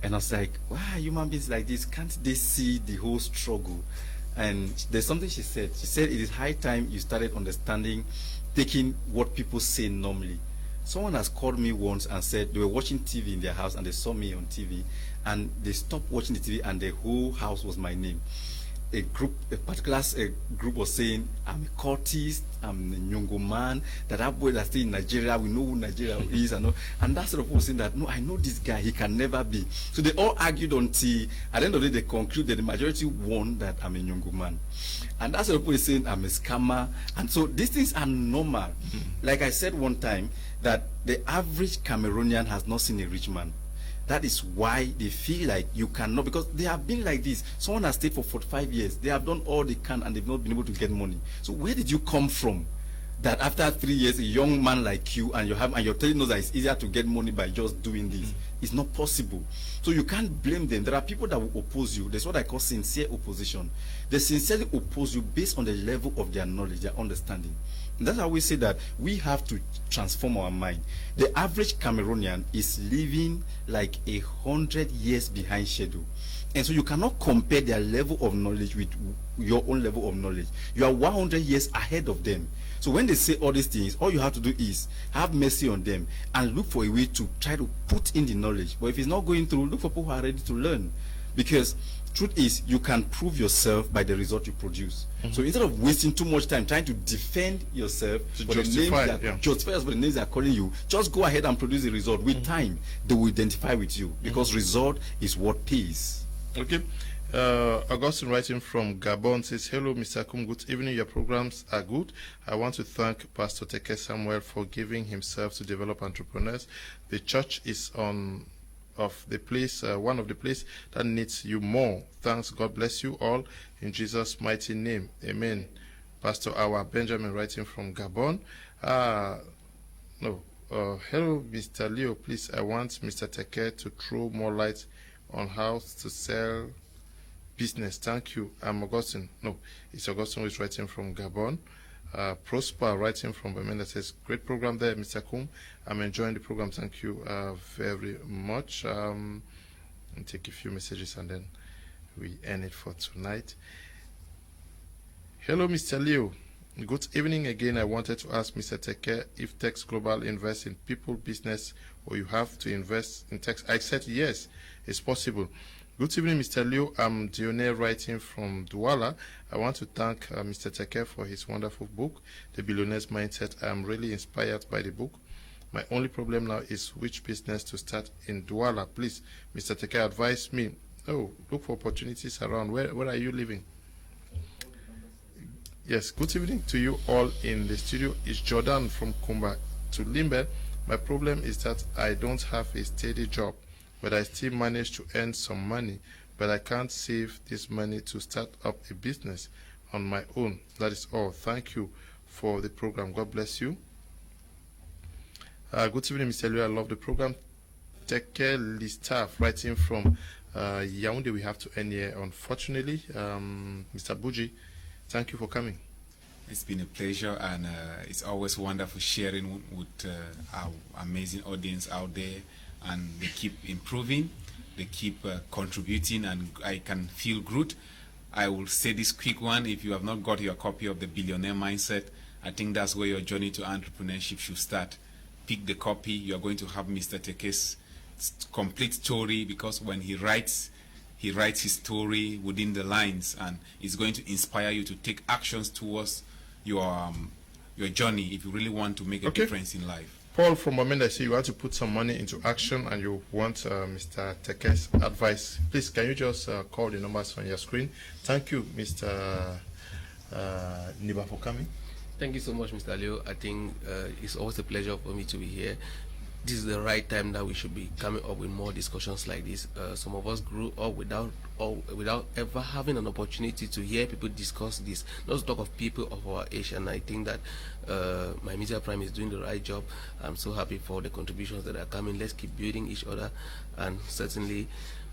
[SPEAKER 5] and I was like, "Why are human beings like this? Can't they see the whole struggle?" And there's something she said. She said it is high time you started understanding, taking what people say normally. Someone has called me once and said they were watching TV in their house and they saw me on TV, and they stopped watching the TV and the whole house was my name. A particular group was saying, I'm a cultist, I'm a Nyongo man, that boy that's still in Nigeria, we know who Nigeria is, and that sort of people saying that, no, I know this guy, he can never be. So they all argued until, at the end of the day, they concluded the majority won that I'm a Nyongo man. And that's what people is saying, I'm a scammer. And so these things are normal. Like I said one time, that the average Cameroonian has not seen a rich man. That is why they feel like you cannot, because they have been like this. Someone has stayed for 45 years. They have done all they can and they've not been able to get money. So where did you come from? That after 3 years, a young man like you and you're telling us that it's easier to get money by just doing this. It's not possible. So you can't blame them. There are people that will oppose you. That's what I call sincere opposition. They sincerely oppose you based on the level of their knowledge, their understanding. And that's how we say that we have to transform our mind. The average Cameroonian is living like 100 years behind schedule. And so you cannot compare their level of knowledge with your own level of knowledge. You are 100 years ahead of them. So when they say all these things, all you have to do is have mercy on them and look for a way to try to put in the knowledge. But if it's not going through, look for people who are ready to learn. Because truth is, you can prove yourself by the result you produce. So instead of wasting too much time trying to defend yourself for justify for the names they are calling you, just go ahead and produce the result. With time, they will identify with you, because result is what pays.
[SPEAKER 2] Okay. Augustine writing from Gabon says, hello, Mr. Kum, good evening. Your programs are good. I want to thank Pastor Teke Samuel for giving himself to develop entrepreneurs. The church is one of the place that needs you more. Thanks. God bless you all in Jesus' mighty name. Amen. Pastor Awa Benjamin writing from Gabon. Hello, Mr. Leo. Please, I want Mr. Teke to throw more light on how to sell business. Thank you. I'm Augustine. No, it's Augustine who is writing from Gabon. Prosper writing from Benin that says, great program there, Mr. Kum. I'm enjoying the program. Thank you very much. I'll take a few messages and then we end it for tonight. Hello, Mr. Leo. Good evening again. I wanted to ask Mr. Teke if Tex Global invests in people business or you have to invest in Tex. I said yes, it's possible. Good evening, Mr. Leo. I'm Dione writing from Douala. I want to thank Mr. Teke for his wonderful book, The Billionaire's Mindset. I'm really inspired by the book. My only problem now is which business to start in Douala. Please, Mr. Teke, advise me. Oh, look for opportunities around. Where are you living? Yes, good evening to you all in the studio. It's Jordan from Kumba to Limbe. My problem is that I don't have a steady job, but I still manage to earn some money, but I can't save this money to start up a business on my own. That is all. Thank you for the program. God bless you. Good evening, Mr. Leo. I love the program. Teke Listaff writing from Yaoundé. We have to end here, unfortunately. Mr. Buji, thank you for coming.
[SPEAKER 3] It's been a pleasure, and it's always wonderful sharing with our amazing audience out there. And they keep improving, they keep contributing, and I can feel good. I will say this quick one: if you have not got your copy of The Billionaire Mindset, I think that's where your journey to entrepreneurship should start. Pick the copy. You are going to have Mr. Teke's complete story, because when he writes his story within the lines, and it's going to inspire you to take actions towards your journey if you really want to make a difference in life.
[SPEAKER 2] Paul from Moment, I see you want to put some money into action and you want Mr. Teke's advice. Please, can you just call the numbers on your screen? Thank you, Mr. Neba, for coming.
[SPEAKER 4] Thank you so much, Mr. Leo. I think it's always a pleasure for me to be here. this is the right time that we should be coming up with more discussions like this. Some of us grew up without ever having an opportunity to hear people discuss this, not to talk of people of our age. And I think that my Media Prime is doing the right job. I'm so happy for the contributions that are coming. Let's keep building each other, and certainly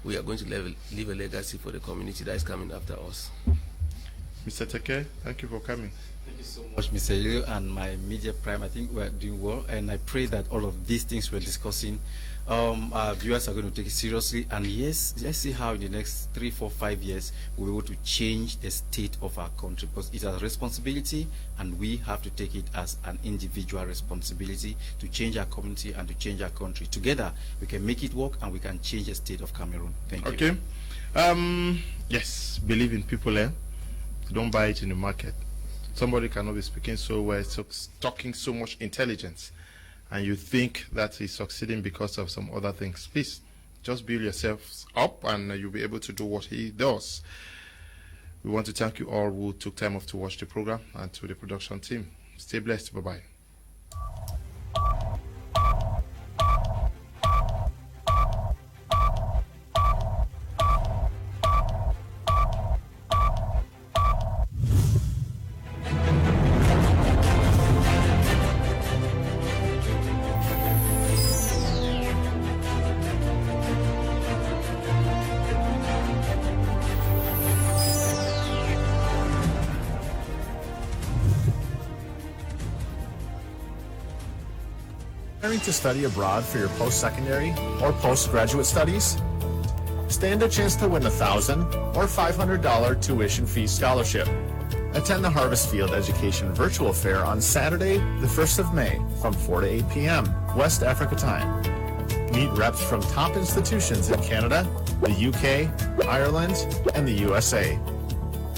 [SPEAKER 4] we are going to leave a legacy for the community that is coming after us.
[SPEAKER 2] Mr. Teke, thank you for coming.
[SPEAKER 5] Thank you so much, Mr. Ilio, and my Media Prime. I think we're doing well, and I pray that all of these things we're discussing, our viewers are going to take it seriously. And yes, let's see how in the next 3, 4, 5 years we'll be able to change the state of our country, because it's a responsibility, and we have to take it as an individual responsibility to change our community and to change our country. Together, we can make it work, and we can change the state of Cameroon. Thank you.
[SPEAKER 2] Okay. Yes, believe in people, Don't buy it in the market. Somebody cannot be speaking so well, talking so much intelligence, and you think that he's succeeding because of some other things. Please, just build yourselves up, and you'll be able to do what he does. We want to thank you all who took time off to watch the program, and to the production team. Stay blessed. Bye-bye.
[SPEAKER 1] Preparing to study abroad for your post-secondary or postgraduate studies? Stand a chance to win a $1,000 or $500 tuition fee scholarship. Attend the Harvest Field Education Virtual Fair on Saturday, the 1st of May from 4 to 8 p.m. West Africa time. Meet reps from top institutions in Canada, the UK, Ireland, and the USA.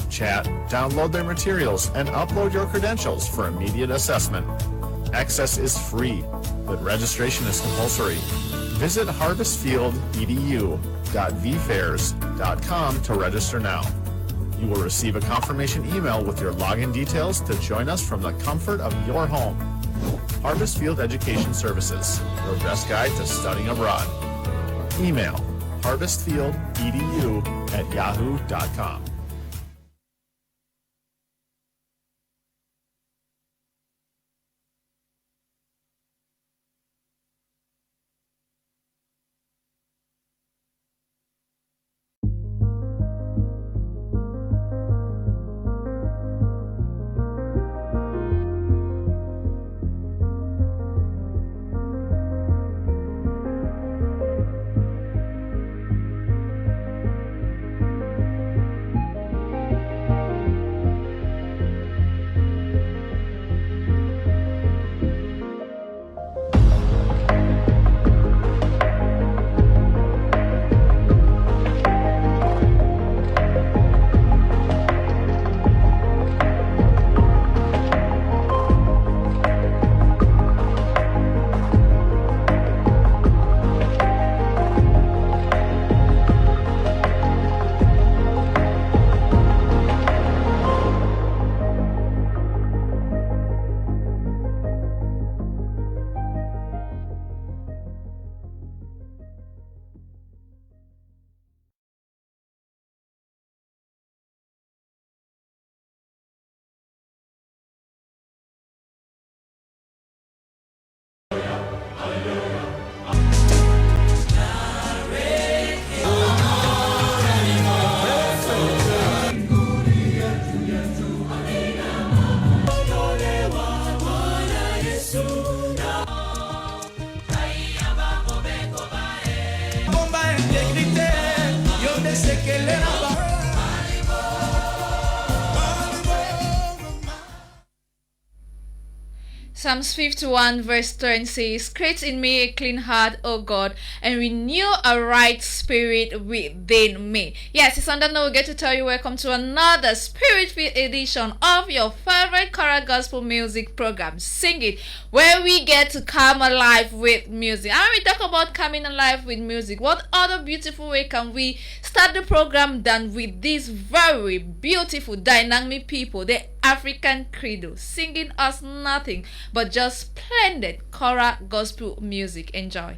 [SPEAKER 1] Chat, download their materials, and upload your credentials for immediate assessment. Access is free, but registration is compulsory. Visit harvestfieldedu.vfairs.com to register now. You will receive a confirmation email with your login details to join us from the comfort of your home. Harvest Field Education Services, your best guide to studying abroad. Email harvestfieldedu@yahoo.com.
[SPEAKER 6] Psalms 51 verse 10 says, "Create in me a clean heart, O God, and renew a right spirit within me." Yes, it's on that note we get to tell you welcome to another spirit-filled edition of your favorite choral gospel music program, Sing It, where we get to come alive with music. And when we talk about coming alive with music, what other beautiful way can we start the program than with these very beautiful, dynamic people? They African credo, singing us nothing but just splendid choral gospel music. Enjoy.